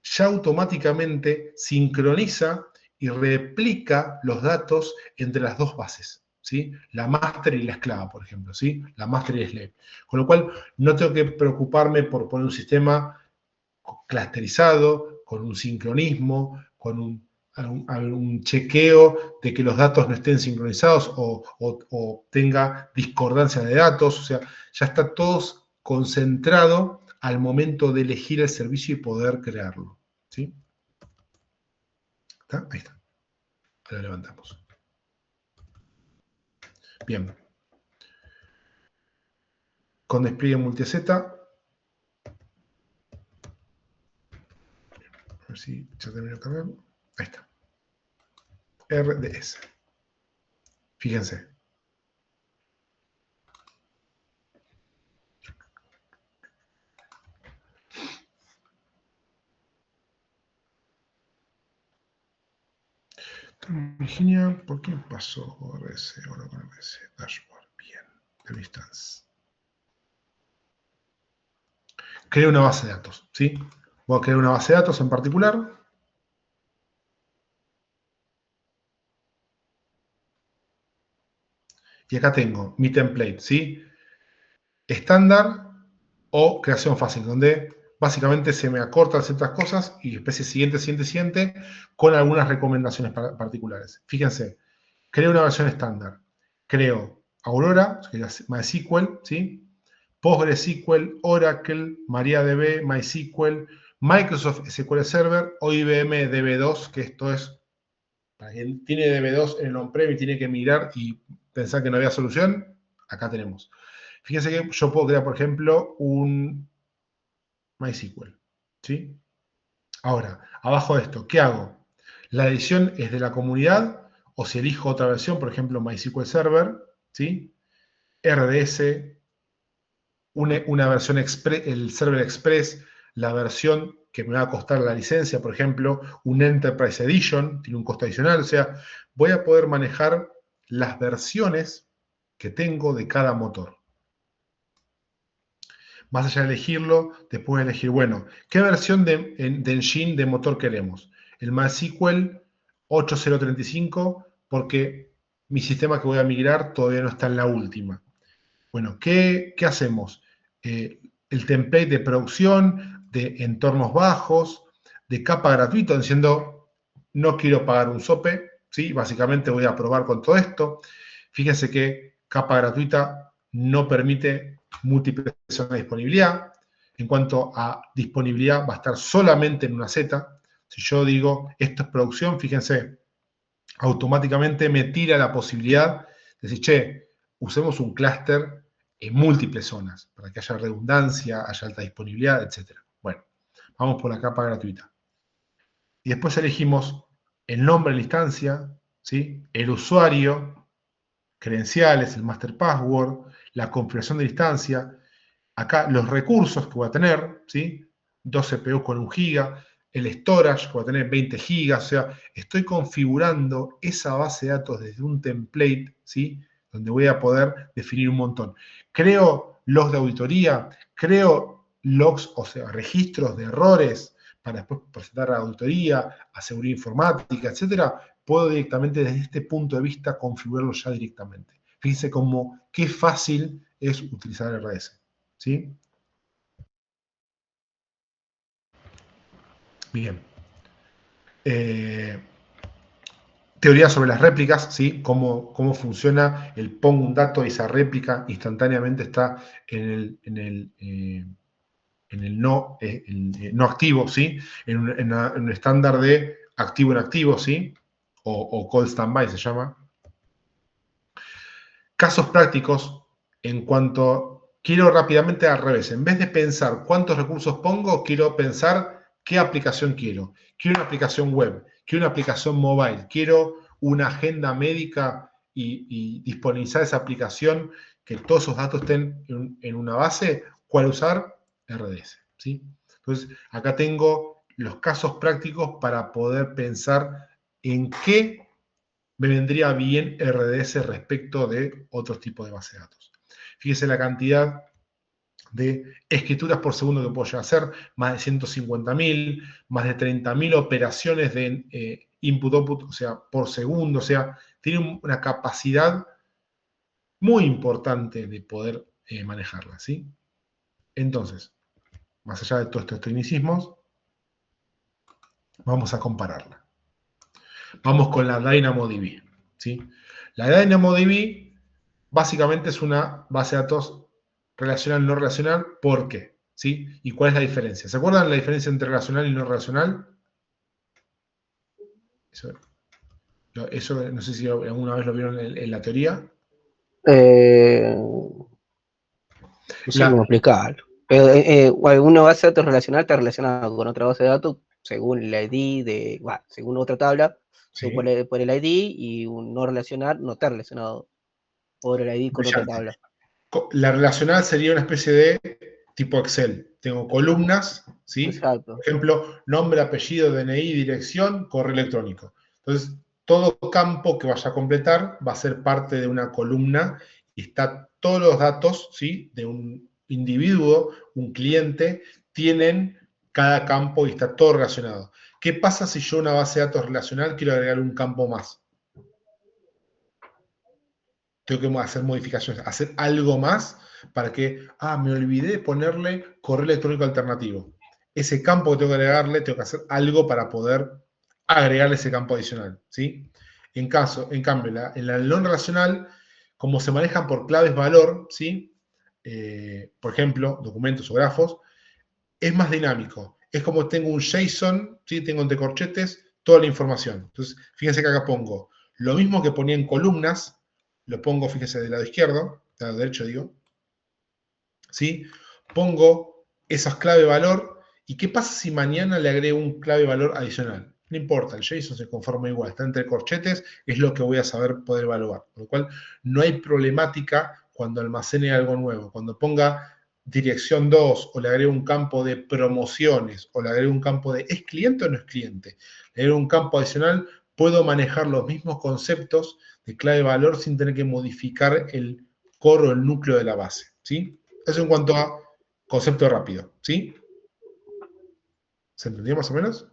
ya automáticamente sincroniza y replica los datos entre las dos bases, ¿sí? La master y la esclava, por ejemplo, ¿sí? La master y la slave. Con lo cual, no tengo que preocuparme por poner un sistema clusterizado, con un sincronismo, con un chequeo de que los datos no estén sincronizados o tenga discordancia de datos. O sea, ya está todo concentrado al momento de elegir el servicio y poder crearlo. ¿Sí? ¿Está? Ahí está. Ahora levantamos. Bien. Con despliegue multi-Z. A ver si ya terminó de cargar. Ahí está. RDS. Fíjense. Virginia, ¿por qué pasó RS ahora con RS? Dashboard, bien, de distance. Creo una base de datos, ¿sí? Voy a crear una base de datos en particular. Y acá tengo mi template, ¿sí? Estándar o creación fácil, donde básicamente se me acortan ciertas cosas y especie siguiente, con algunas recomendaciones particulares. Fíjense, creo una versión estándar. Creo Aurora, que es MySQL, ¿sí? PostgreSQL, Oracle, MariaDB, MySQL, Microsoft SQL Server o IBM DB2, que esto es, para quien tiene DB2 en el on-prem y tiene que mirar y pensar que no había solución, acá tenemos. Fíjense que yo puedo crear, por ejemplo, un MySQL, ¿sí? Ahora, abajo de esto, ¿qué hago? La edición es de la comunidad, o si elijo otra versión, por ejemplo, MySQL Server, ¿sí? RDS, una versión Express, el Server Express, la versión que me va a costar la licencia, por ejemplo, un Enterprise Edition, tiene un costo adicional, o sea, voy a poder manejar las versiones que tengo de cada motor. Más allá de elegirlo, después voy a elegir, bueno, ¿qué versión de engine de motor queremos? El MySQL 8.0.35, porque mi sistema que voy a migrar todavía no está en la última. Bueno, ¿qué hacemos? El template de producción, de entornos bajos, de capa gratuito, diciendo, no quiero pagar un SOPE, ¿sí? Básicamente voy a probar con todo esto. Fíjense que capa gratuita no permite múltiples zonas de disponibilidad. En cuanto a disponibilidad, va a estar solamente en una Z. Si yo digo, esto es producción, fíjense, automáticamente me tira la posibilidad de decir, che, usemos un clúster en múltiples zonas, para que haya redundancia, haya alta disponibilidad, etc. Bueno, vamos por la capa gratuita. Y después elegimos el nombre de la instancia, ¿sí? El usuario, credenciales, el master password, la configuración de la instancia, acá los recursos que voy a tener, ¿sí? 2 CPU con 1 GB, el storage que voy a tener 20 GB, o sea, estoy configurando esa base de datos desde un template, ¿sí? Donde voy a poder definir un montón. Creo logs de auditoría, creo logs, o sea, registros de errores para después presentar a la auditoría, a seguridad informática, etcétera. Puedo directamente desde este punto de vista configurarlo ya directamente. Fíjense cómo qué fácil es utilizar RDS. ¿Sí? Bien. Teoría sobre las réplicas, ¿sí? Cómo funciona el pongo un dato y esa réplica instantáneamente está en el no activo, ¿sí? En un estándar de activo en activo, ¿sí? O call standby se llama. Casos prácticos en cuanto quiero rápidamente al revés. En vez de pensar cuántos recursos pongo, quiero pensar qué aplicación quiero. Quiero una aplicación web, quiero una aplicación mobile, quiero una agenda médica y disponibilizar esa aplicación, que todos esos datos estén en una base. ¿Cuál usar? RDS. ¿Sí? Entonces, acá tengo los casos prácticos para poder pensar en qué me vendría bien RDS respecto de otros tipos de base de datos. Fíjese la cantidad de escrituras por segundo que puedo llegar a hacer, más de 150.000, más de 30.000 operaciones de input-output, o sea, por segundo, o sea, tiene una capacidad muy importante de poder manejarla, ¿sí? Entonces, más allá de todos estos tecnicismos, vamos a compararla. Vamos con la DynamoDB, ¿sí? La DynamoDB básicamente es una base de datos relacional no relacional. ¿Por qué? ¿Sí? ¿Y cuál es la diferencia? ¿Se acuerdan la diferencia entre relacional y no relacional? Eso no sé si alguna vez lo vieron en la teoría. No sé cómo explicarlo. Pero una base de datos relacional está relacionada con otra base de datos según el ID según otra tabla, Sí. por el ID, y un no relacional no está relacionado por el ID con otra tabla. La relacional sería una especie de tipo Excel. Tengo columnas, ¿sí? Exacto. Por ejemplo, nombre, apellido, DNI, dirección, correo electrónico. Entonces, todo campo que vaya a completar va a ser parte de una columna y está todos los datos, ¿sí? De un individuo, un cliente, tienen cada campo y está todo relacionado. ¿Qué pasa si yo a una base de datos relacional quiero agregar un campo más? Tengo que hacer modificaciones, hacer algo más para que, me olvidé de ponerle correo electrónico alternativo. Ese campo que tengo que agregarle, tengo que hacer algo para poder agregarle ese campo adicional, ¿sí? En cambio, en la no relacional, como se manejan por claves valor, ¿sí? Por ejemplo, documentos o grafos, es más dinámico. Es como tengo un JSON, ¿sí? Tengo entre corchetes toda la información. Entonces, fíjense que acá pongo lo mismo que ponía en columnas, lo pongo, fíjense, del lado izquierdo, del lado derecho digo, ¿sí? Pongo esas clave valor, y ¿qué pasa si mañana le agrego un clave valor adicional? No importa, el JSON se conforma igual, está entre corchetes, es lo que voy a saber poder evaluar. Con lo cual, no hay problemática cuando almacene algo nuevo. Cuando ponga dirección 2, o le agrego un campo de promociones, o le agrego un campo de ¿es cliente o no es cliente? Le agrego un campo adicional, puedo manejar los mismos conceptos de clave valor sin tener que modificar el core o el núcleo de la base, ¿sí? Eso en cuanto a concepto rápido, ¿sí? ¿Se entendió más o menos?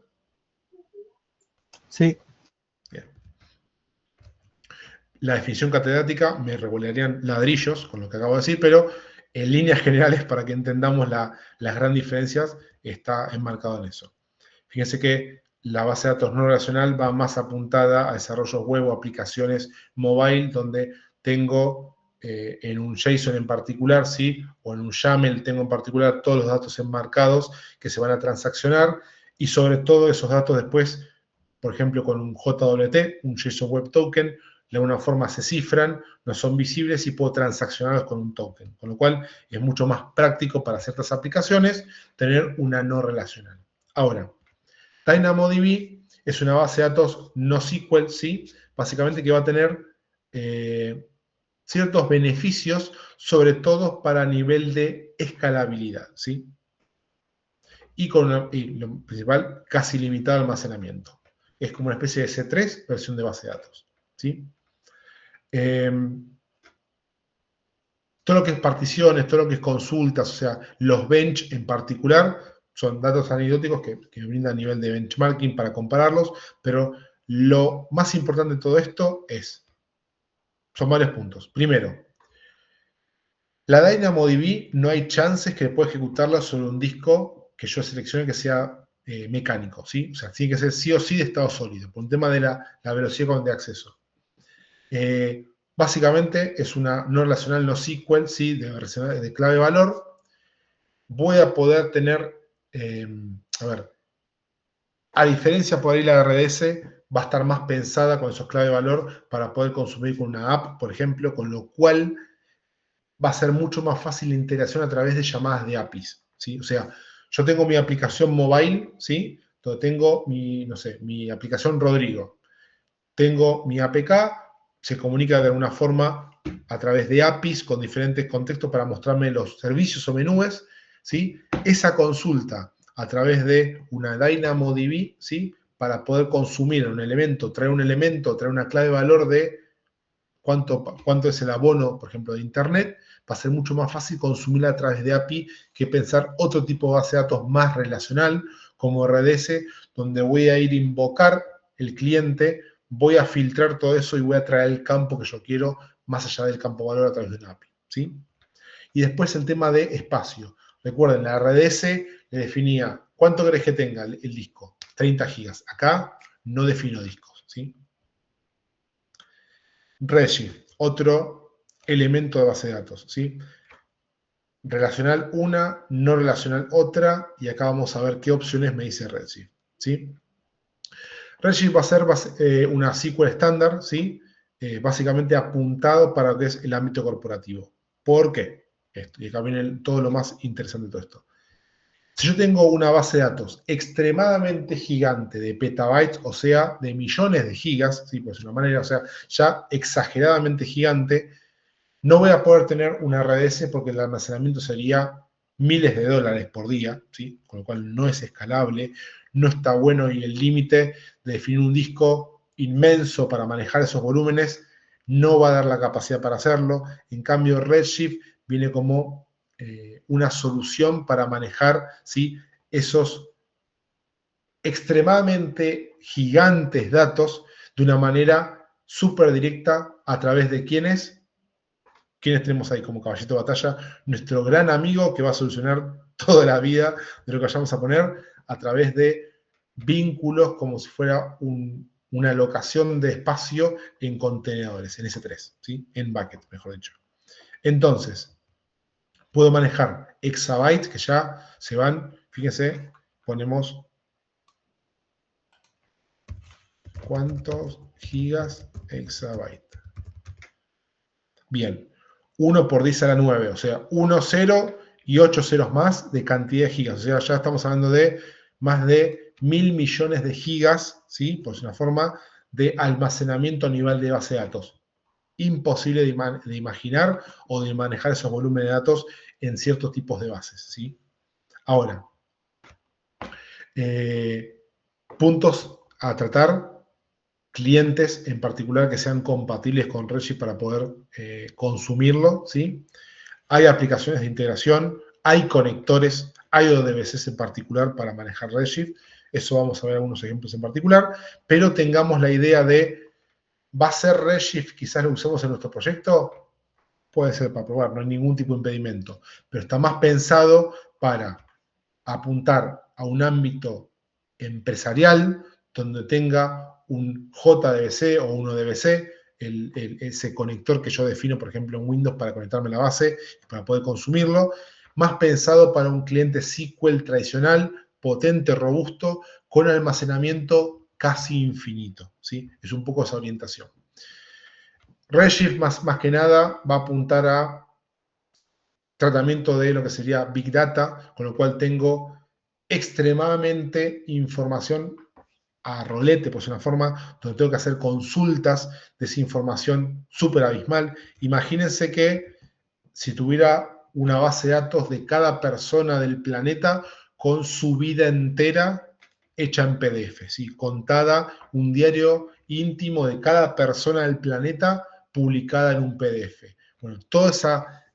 Sí. Bien. La definición catedrática me revolearían ladrillos con lo que acabo de decir, pero en líneas generales, para que entendamos las grandes diferencias, está enmarcado en eso. Fíjense que la base de datos no relacional va más apuntada a desarrollos web o aplicaciones mobile, donde tengo en un JSON en particular, ¿sí? O en un YAML tengo en particular todos los datos enmarcados que se van a transaccionar, y sobre todo esos datos después, por ejemplo, con un JWT, un JSON Web Token, de alguna forma se cifran, no son visibles y puedo transaccionarlos con un token. Con lo cual es mucho más práctico para ciertas aplicaciones tener una no relacional. Ahora, DynamoDB es una base de datos NoSQL, ¿sí? Básicamente que va a tener ciertos beneficios, sobre todo para nivel de escalabilidad, ¿sí? Y lo principal, casi limitado almacenamiento. Es como una especie de C3, versión de base de datos, ¿sí? Todo lo que es particiones, todo lo que es consultas, o sea, los bench en particular, son datos anecdóticos que brindan nivel de benchmarking para compararlos, pero lo más importante de todo esto son varios puntos. Primero, la DynamoDB no hay chances que pueda ejecutarla sobre un disco que yo seleccione que sea mecánico, ¿sí? O sea, tiene que ser sí o sí de estado sólido, por un tema de la velocidad de acceso. Básicamente es una no relacional NoSQL, ¿sí? De clave valor. Voy a poder tener, a diferencia por ahí la RDS va a estar más pensada con esos clave valor para poder consumir con una app, por ejemplo, con lo cual va a ser mucho más fácil la integración a través de llamadas de APIs, ¿sí? O sea, yo tengo mi aplicación mobile, ¿sí? Donde tengo mi aplicación Rodrigo. Tengo mi APK, se comunica de alguna forma a través de APIs con diferentes contextos para mostrarme los servicios o menús, ¿sí? Esa consulta a través de una DynamoDB, ¿sí? Para poder consumir un elemento, traer una clave de valor de cuánto es el abono, por ejemplo, de Internet, va a ser mucho más fácil consumirla a través de API que pensar otro tipo de base de datos más relacional, como RDS, donde voy a ir a invocar el cliente, voy a filtrar todo eso y voy a traer el campo que yo quiero más allá del campo valor a través de una API, ¿sí? Y después el tema de espacio. Recuerden, la RDS le definía cuánto querés que tenga el disco, 30 gigas. Acá no defino discos, ¿sí? Redshift, otro elemento de base de datos, ¿sí? Relacional una, no relacional otra, y acá vamos a ver qué opciones me dice Redshift, ¿sí? Redshift va a ser una SQL estándar, ¿sí? Básicamente apuntado para lo que es el ámbito corporativo. ¿Por qué? Y acá viene todo lo más interesante de todo esto. Si yo tengo una base de datos extremadamente gigante de petabytes, o sea, de millones de gigas, ¿sí? Pues de una manera, o sea, ya exageradamente gigante, no voy a poder tener una RDS porque el almacenamiento sería miles de dólares por día, ¿sí? Con lo cual no es escalable, no está bueno y el límite de definir un disco inmenso para manejar esos volúmenes no va a dar la capacidad para hacerlo. En cambio, Redshift viene como una solución para manejar, ¿sí? Esos extremadamente gigantes datos de una manera súper directa a través de ¿quiénes tenemos ahí como caballito de batalla? Nuestro gran amigo que va a solucionar toda la vida de lo que vayamos a poner a través de vínculos como si fuera una alocación de espacio en contenedores, en S3, ¿sí? En bucket, mejor dicho. Entonces, puedo manejar exabytes que ya se van, fíjense, ponemos cuántos gigas exabyte. Bien, 1 por 10 a la 9, o sea, 1 0 y 8 ceros más de cantidad de gigas. O sea, ya estamos hablando de más de 1000 millones de gigas, ¿sí? Pues una forma de almacenamiento a nivel de base de datos. Imposible de imaginar o de manejar esos volúmenes de datos en ciertos tipos de bases, ¿sí? Ahora, puntos a tratar, clientes en particular que sean compatibles con Redshift para poder consumirlo, ¿sí? Hay aplicaciones de integración, hay conectores, hay ODBCs en particular para manejar Redshift. Eso vamos a ver algunos ejemplos en particular, pero tengamos la idea de, ¿va a ser Redshift quizás lo usemos en nuestro proyecto? Puede ser para probar, no hay ningún tipo de impedimento, pero está más pensado para apuntar a un ámbito empresarial donde tenga un JDBC o un ODBC, ese conector que yo defino, por ejemplo, en Windows para conectarme a la base, para poder consumirlo, más pensado para un cliente SQL tradicional, potente, robusto, con almacenamiento casi infinito, ¿sí? Es un poco esa orientación. Redshift, más que nada, va a apuntar a tratamiento de lo que sería Big Data, con lo cual tengo extremadamente información a rolete, pues una forma donde tengo que hacer consultas de esa información súper abismal. Imagínense que si tuviera una base de datos de cada persona del planeta con su vida entera hecha en PDF, ¿sí? Contada, un diario íntimo de cada persona del planeta publicada en un PDF. Bueno, toda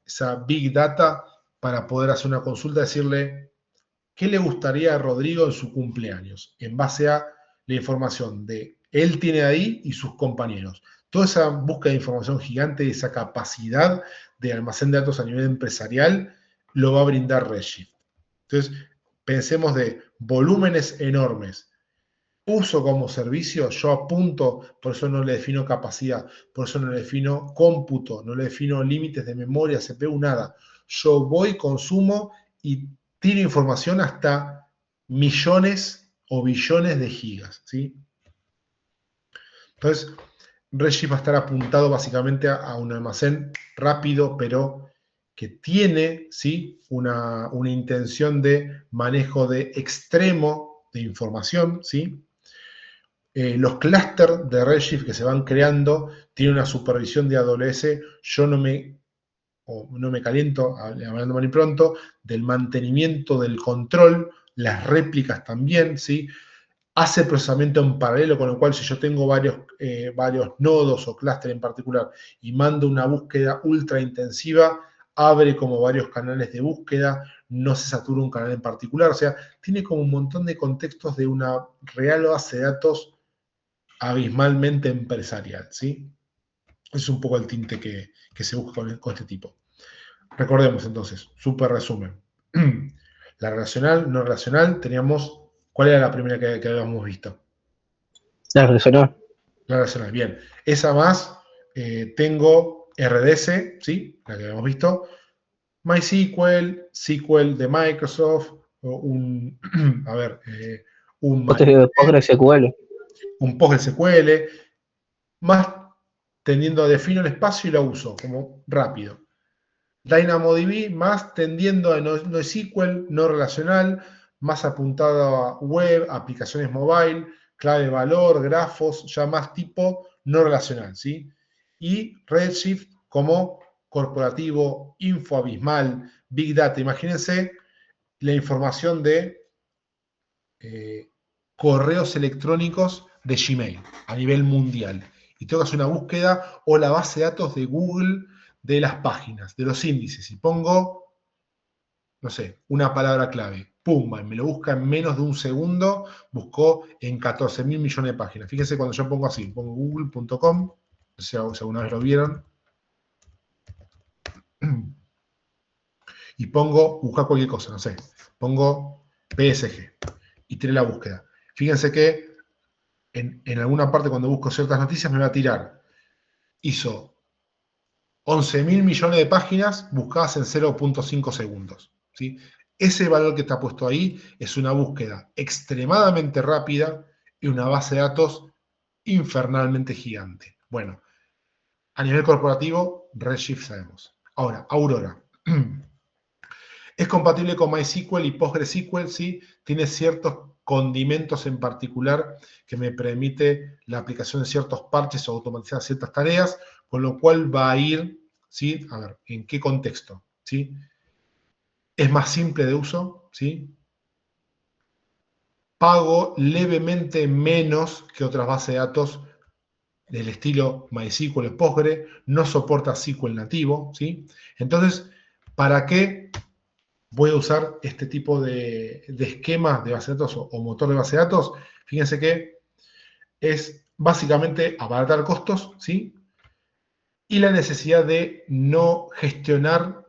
esa Big Data para poder hacer una consulta, decirle qué le gustaría a Rodrigo en su cumpleaños, en base a la información de él tiene ahí y sus compañeros. Toda esa búsqueda de información gigante y esa capacidad de almacén de datos a nivel empresarial lo va a brindar Redshift. Entonces, pensemos de volúmenes enormes. Uso como servicio, yo apunto, por eso no le defino capacidad, por eso no le defino cómputo, no le defino límites de memoria, CPU, nada. Yo voy, consumo y tiro información hasta millones o billones de gigas, ¿sí? Entonces, Redshift va a estar apuntado básicamente a un almacén rápido, pero que tiene, ¿sí? una intención de manejo de extremo de información, ¿sí? Los clústeres de Redshift que se van creando tienen una supervisión de AWS. Yo no me caliento, hablando mal y pronto, del mantenimiento del control, las réplicas también, ¿sí? Hace procesamiento en paralelo, con lo cual si yo tengo varios nodos o clústeres en particular y mando una búsqueda ultra intensiva, abre como varios canales de búsqueda, no se satura un canal en particular, o sea, tiene como un montón de contextos de una real base de datos abismalmente empresarial, ¿sí? Es un poco el tinte que se busca con este tipo. Recordemos entonces, súper resumen. La relacional, no relacional, teníamos, ¿cuál era la primera que habíamos visto? La relacional. La relacional, bien. Esa más, tengo RDS, ¿sí? La que habíamos visto. MySQL, SQL de Microsoft, un PostgreSQL. Un PostgreSQL, más tendiendo a defino el espacio y lo uso como rápido. DynamoDB más tendiendo a NoSQL, no relacional, más apuntado a web, aplicaciones mobile, clave valor, grafos, ya más tipo no relacional, ¿sí? Y Redshift como corporativo, info abismal, Big Data. Imagínense la información de correos electrónicos de Gmail a nivel mundial. Y tengo que hacer una búsqueda o la base de datos de Google de las páginas, de los índices. Y pongo, no sé, una palabra clave. Pumba, y me lo busca en menos de un segundo. Buscó en 14.000 millones de páginas. Fíjense cuando yo pongo así, pongo google.com, no sé si alguna vez lo vieron. Y pongo, buscar cualquier cosa, no sé. Pongo PSG y tiré la búsqueda. Fíjense que en alguna parte cuando busco ciertas noticias me va a tirar. Hizo 11.000 millones de páginas buscadas en 0.5 segundos. ¿Sí? Ese valor que está puesto ahí es una búsqueda extremadamente rápida y una base de datos infernalmente gigante. Bueno, a nivel corporativo, Redshift sabemos. Ahora, Aurora. Es compatible con MySQL y PostgreSQL, ¿sí? Tiene ciertos condimentos en particular que me permite la aplicación de ciertos parches o automatizar ciertas tareas, con lo cual va a ir, ¿sí? A ver, ¿en qué contexto? ¿Sí? Es más simple de uso, ¿sí? Pago levemente menos que otras bases de datos del estilo MySQL o Postgre, no soporta SQL nativo, ¿sí? Entonces, ¿para qué voy a usar este tipo de esquemas de base de datos o motor de base de datos? Fíjense que es básicamente abaratar costos, ¿sí? Y la necesidad de no gestionar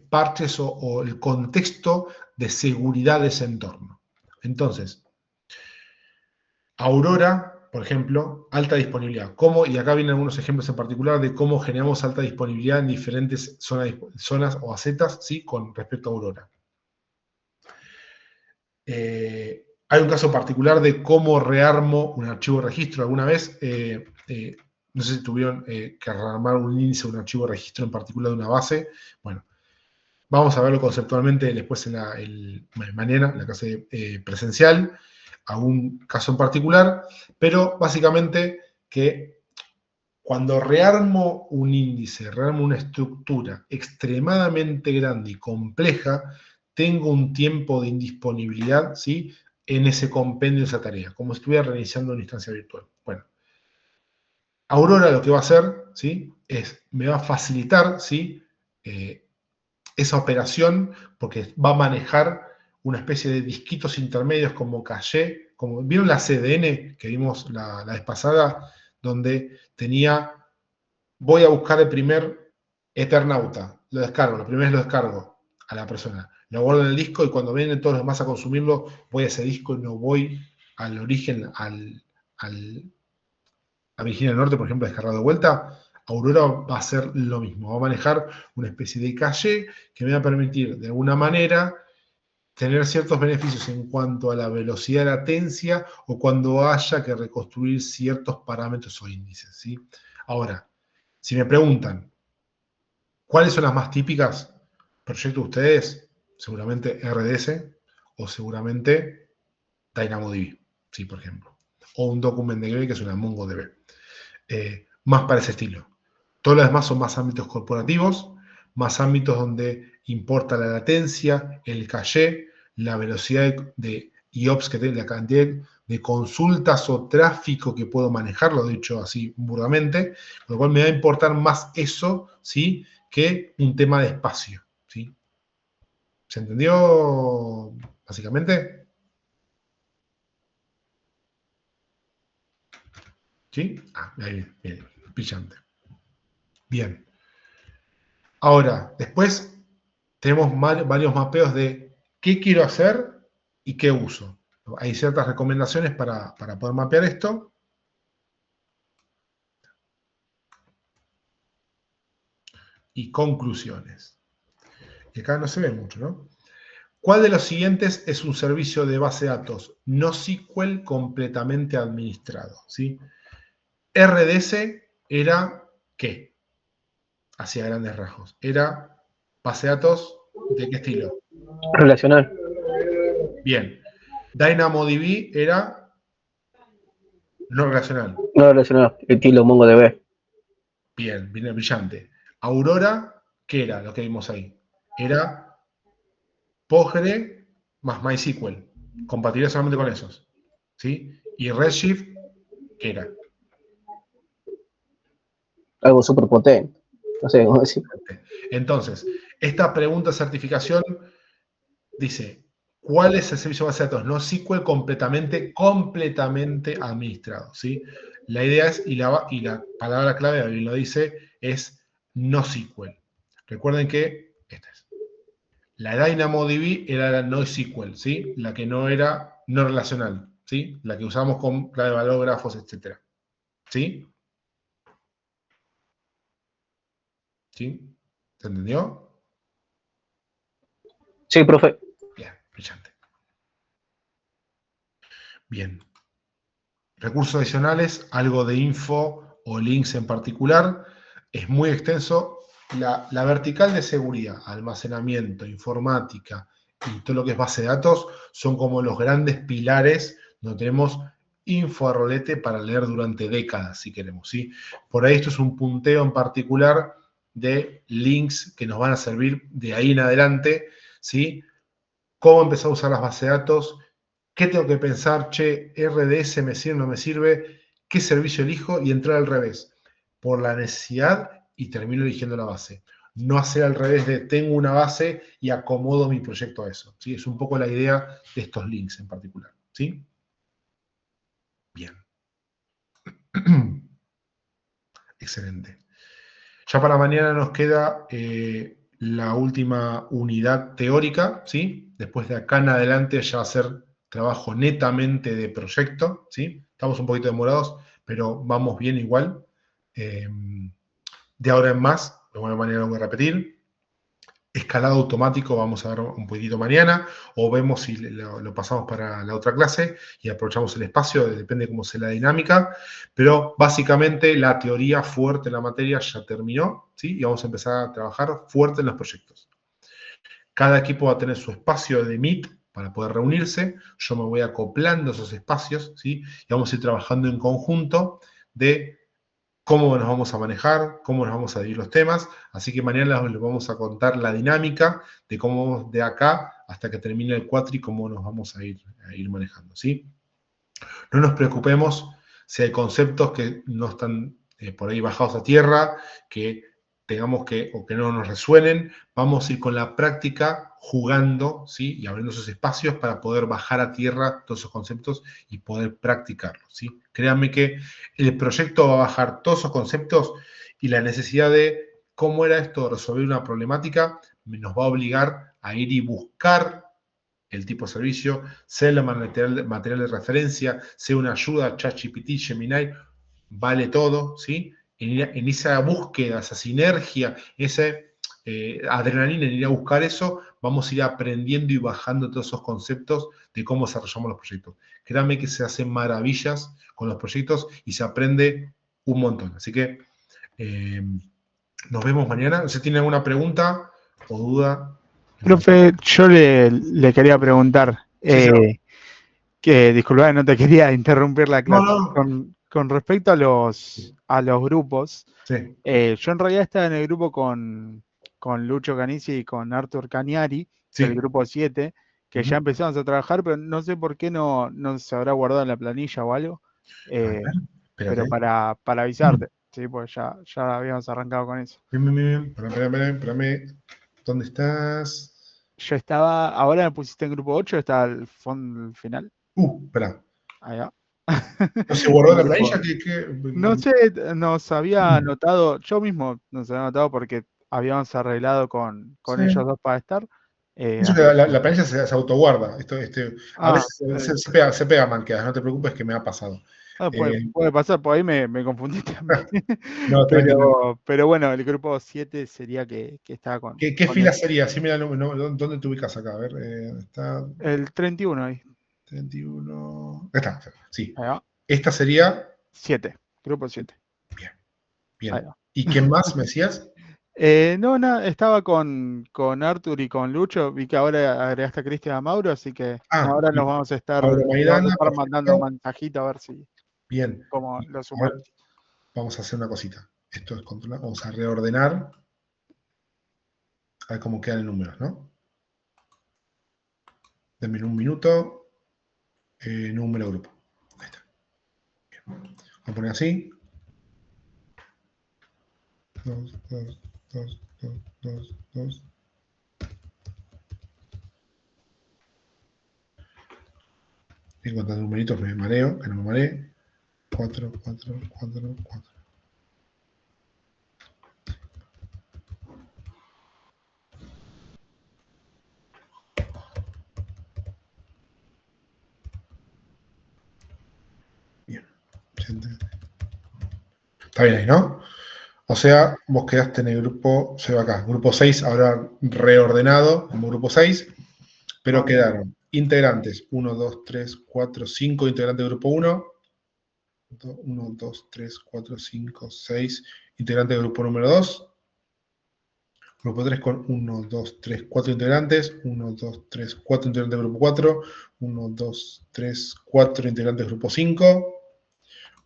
parches o el contexto de seguridad de ese entorno. Entonces, Aurora, por ejemplo, alta disponibilidad. ¿Cómo? Y acá vienen algunos ejemplos en particular de cómo generamos alta disponibilidad en diferentes zonas o acetas, ¿sí? Con respecto a Aurora. Hay un caso particular de cómo rearmo un archivo de registro. Alguna vez, no sé si tuvieron que rearmar un índice, un archivo de registro en particular de una base. Bueno, vamos a verlo conceptualmente después mañana, en la clase presencial, algún caso en particular, pero básicamente que cuando rearmo un índice, rearmo una estructura extremadamente grande y compleja, tengo un tiempo de indisponibilidad, ¿sí? En ese compendio de esa tarea, como si estuviera reiniciando una instancia virtual. Bueno, Aurora lo que va a hacer, ¿sí? Me va a facilitar, ¿sí? Esa operación, porque va a manejar una especie de disquitos intermedios como caché, como vieron la CDN que vimos la vez pasada, donde tenía, voy a buscar el primer Eternauta, lo descargo, lo primero lo descargo a la persona, lo guardo en el disco y cuando vienen todos los demás a consumirlo, voy a ese disco y no voy al origen, a Virginia del Norte, por ejemplo, descargado de vuelta. Aurora va a hacer lo mismo, va a manejar una especie de caché que me va a permitir de alguna manera tener ciertos beneficios en cuanto a la velocidad de latencia o cuando haya que reconstruir ciertos parámetros o índices, ¿sí? Ahora, si me preguntan, ¿cuáles son las más típicas? Proyecto de ustedes, seguramente RDS o seguramente DynamoDB, ¿sí? Por ejemplo. O un DocumentDB que es una MongoDB. Más para ese estilo. Todos los demás son más ámbitos corporativos, más ámbitos donde importa la latencia, el caché, la velocidad de IOPS que tiene, la cantidad de consultas o tráfico que puedo manejar, lo he dicho así burdamente, con lo cual me va a importar más eso, ¿sí? que un tema de espacio, ¿sí? ¿Se entendió básicamente? ¿Sí? Ahí, bien, brillante. Bien. Ahora, después tenemos varios mapeos de qué quiero hacer y qué uso. Hay ciertas recomendaciones para poder mapear esto. Y conclusiones. Y acá no se ve mucho, ¿no? ¿Cuál de los siguientes es un servicio de base de datos no SQL completamente administrado? ¿Sí? RDS era ¿qué? Hacia grandes rasgos. Era base de datos ¿de qué estilo? Relacional. Bien. DynamoDB era no relacional. No relacional. Estilo MongoDB. Bien, bien brillante. Aurora, ¿qué era lo que vimos ahí? Era Postgre más MySQL. Compatibilidad solamente con esos. ¿Sí? Y Redshift, ¿qué era? Algo súper potente. No sé cómo decir. Entonces, esta pregunta de certificación dice, ¿cuál es el servicio de base de datos no SQL completamente administrado? ¿Sí? La idea es, y la palabra clave, David lo dice, es no SQL. Recuerden que esta es. La DynamoDB era la no SQL, ¿sí? La que no era no relacional, ¿sí? La que usamos con clave de valor, grafos, etc. ¿Sí? ¿Sí? ¿Se entendió? Sí, profe. Bien, brillante. Bien. Recursos adicionales, algo de info o links en particular. Es muy extenso. La vertical de seguridad, almacenamiento, informática y todo lo que es base de datos son como los grandes pilares donde tenemos info a rolete para leer durante décadas, si queremos, ¿sí? Por ahí esto es un punteo en particular de links que nos van a servir de ahí en adelante, ¿sí? Cómo empezar a usar las bases de datos, qué tengo que pensar, che, RDS me sirve, no me sirve, qué servicio elijo y entrar al revés, por la necesidad y termino eligiendo la base. No hacer al revés de tengo una base y acomodo mi proyecto a eso. ¿Sí? Es un poco la idea de estos links en particular. ¿Sí? Bien. Excelente. Ya para mañana nos queda la última unidad teórica, ¿sí? Después de acá en adelante ya va a ser trabajo netamente de proyecto, ¿sí? Estamos un poquito demorados, pero vamos bien igual. De ahora en más, de alguna manera lo voy a repetir. Escalado automático vamos a ver un poquitito mañana, o vemos si lo pasamos para la otra clase y aprovechamos el espacio, depende de cómo sea la dinámica, pero básicamente la teoría fuerte en la materia ya terminó, ¿sí? Y vamos a empezar a trabajar fuerte en los proyectos. Cada equipo va a tener su espacio de Meet para poder reunirse, yo me voy acoplando a esos espacios, ¿sí? Y vamos a ir trabajando en conjunto de cómo nos vamos a manejar, cómo nos vamos a dividir los temas. Así que mañana les vamos a contar la dinámica de cómo de acá hasta que termine el cuatri, cómo nos vamos a ir manejando, ¿sí? No nos preocupemos si hay conceptos que no están por ahí bajados a tierra, que tengamos que, o que no nos resuenen. Vamos a ir con la práctica jugando, ¿sí? Y abriendo esos espacios para poder bajar a tierra todos esos conceptos y poder practicarlos, ¿sí? Créanme que el proyecto va a bajar todos esos conceptos y la necesidad de cómo era esto de resolver una problemática nos va a obligar a ir y buscar el tipo de servicio, sea el material de referencia, sea una ayuda, ChatGPT, Gemini, vale todo, ¿sí? En esa búsqueda, esa sinergia, esa adrenalina en ir a buscar eso, vamos a ir aprendiendo y bajando todos esos conceptos de cómo desarrollamos los proyectos. Créanme que se hacen maravillas con los proyectos y se aprende un montón. Así que nos vemos mañana. Si tienen alguna pregunta o duda. Profe, yo le quería preguntar, Sí, que disculpa, no te quería interrumpir la clase. No. Con respecto a los grupos, Sí. yo en realidad estaba en el grupo con Lucho Canici y con Arthur Cañari, Sí. del grupo 7, que ya empezamos a trabajar, pero no sé por qué no se habrá guardado en la planilla o algo, pero para avisarte. Sí, pues ya habíamos arrancado con eso. Bien. Espérame. ¿Dónde estás? Yo estaba, ahora me pusiste en grupo 8, está el fondo final. Espera. Allá. ¿No se guardó El la grupo- planilla? No sé, nos había anotado, yo mismo nos había anotado porque habíamos arreglado con Sí. ellos dos para estar. Eso así que que- la planilla se autoguarda. A veces se pega manqueadas, no te preocupes que me ha pasado. puede pasar, por ahí me confundí también. No, tranquilo. Pero bueno, el grupo 7 sería que estaba con... ¿Qué con fila el, sería? Sí, mira, ¿dónde te ubicas acá? A ver, está el 31 ahí. 31. Está, sí. Ahí va. Esta sería. 7, grupo 7. Bien. ¿Y quién más me decías? No, estaba con Arthur y con Lucho. Vi que ahora agregaste a Cristian a Mauro, así que ahora nos vamos a estar, Mauro Maidana, mandando un mensajito a ver si bien. cómo lo sumamos. Vamos a hacer una cosita. Esto es controlar. Vamos a reordenar. A ver cómo quedan los números, ¿no? Denme un minuto. Número grupo. Ahí está. Bien. Vamos a poner así. 2. 50 numeritos, me mareo, que no me maree. 4. Bien. Está bien ahí, ¿no? O sea, vos quedaste en el grupo, se va acá, grupo 6, ahora reordenado como grupo 6, pero quedaron integrantes, 1, 2, 3, 4, 5 integrantes del grupo 1, 1, 2, 3, 4, 5, 6 integrantes del grupo número 2, grupo 3 con 1, 2, 3, 4 integrantes, 1, 2, 3, 4 integrantes del grupo 4, 1, 2, 3, 4 integrantes del grupo 5,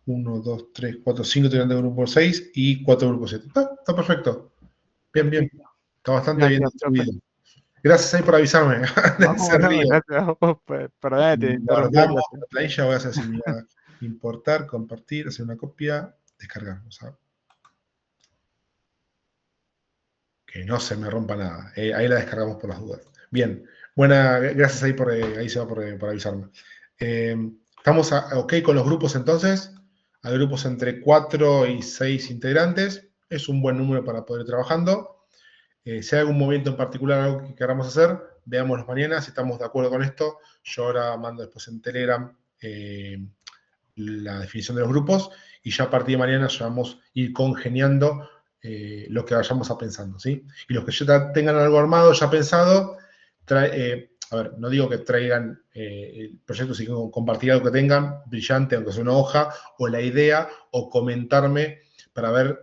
1, 2, 3, 4, 5 integrantes del grupo 6 y 4 del grupo 7. Está perfecto. Bien. Está bastante bien distribuido. Gracias ahí por avisarme. Gracias a vos, perdón, te interrumpí. Guardamos la planilla, voy a hacer así, importar, compartir, hacer una copia, descargar. Que no se me rompa nada. Ahí la descargamos por las dudas. Bien. Gracias ahí ahí se va por avisarme. Estamos ok con los grupos entonces. Hay grupos entre 4 y 6 integrantes. Es un buen número para poder ir trabajando. Si hay algún movimiento en particular, algo que queramos hacer, veámoslo mañana. Si estamos de acuerdo con esto, yo ahora mando después en Telegram la definición de los grupos y ya a partir de mañana ya vamos a ir congeniando lo que vayamos a pensando, ¿sí? Y los que ya tengan algo armado, ya pensado, a ver, no digo que traigan el proyecto, sino compartir algo que tengan, brillante, aunque sea una hoja, o la idea, o comentarme para ver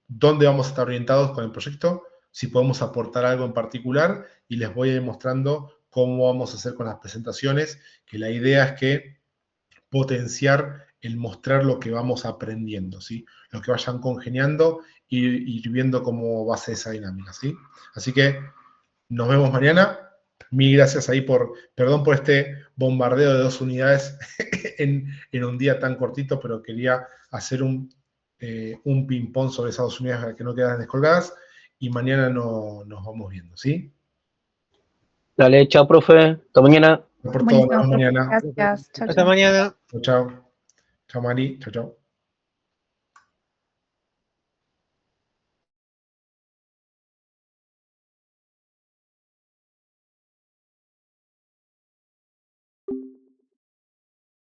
dónde vamos a estar orientados con el proyecto, si podemos aportar algo en particular, y les voy a ir mostrando cómo vamos a hacer con las presentaciones, que la idea es que potenciar el mostrar lo que vamos aprendiendo, ¿sí? Lo que vayan congeniando y ir viendo cómo va a ser esa dinámica, ¿sí? Así que nos vemos mañana. Mil gracias ahí perdón por este bombardeo de 2 unidades en un día tan cortito, pero quería hacer un ping-pong sobre esas 2 unidades para que no quedaran descolgadas y mañana nos vamos viendo, ¿sí? Dale, chao, profe. Hasta mañana. Por todo, mañana. Gracias. Chao, Hasta mañana. Chao. Chao, Mari. Chao.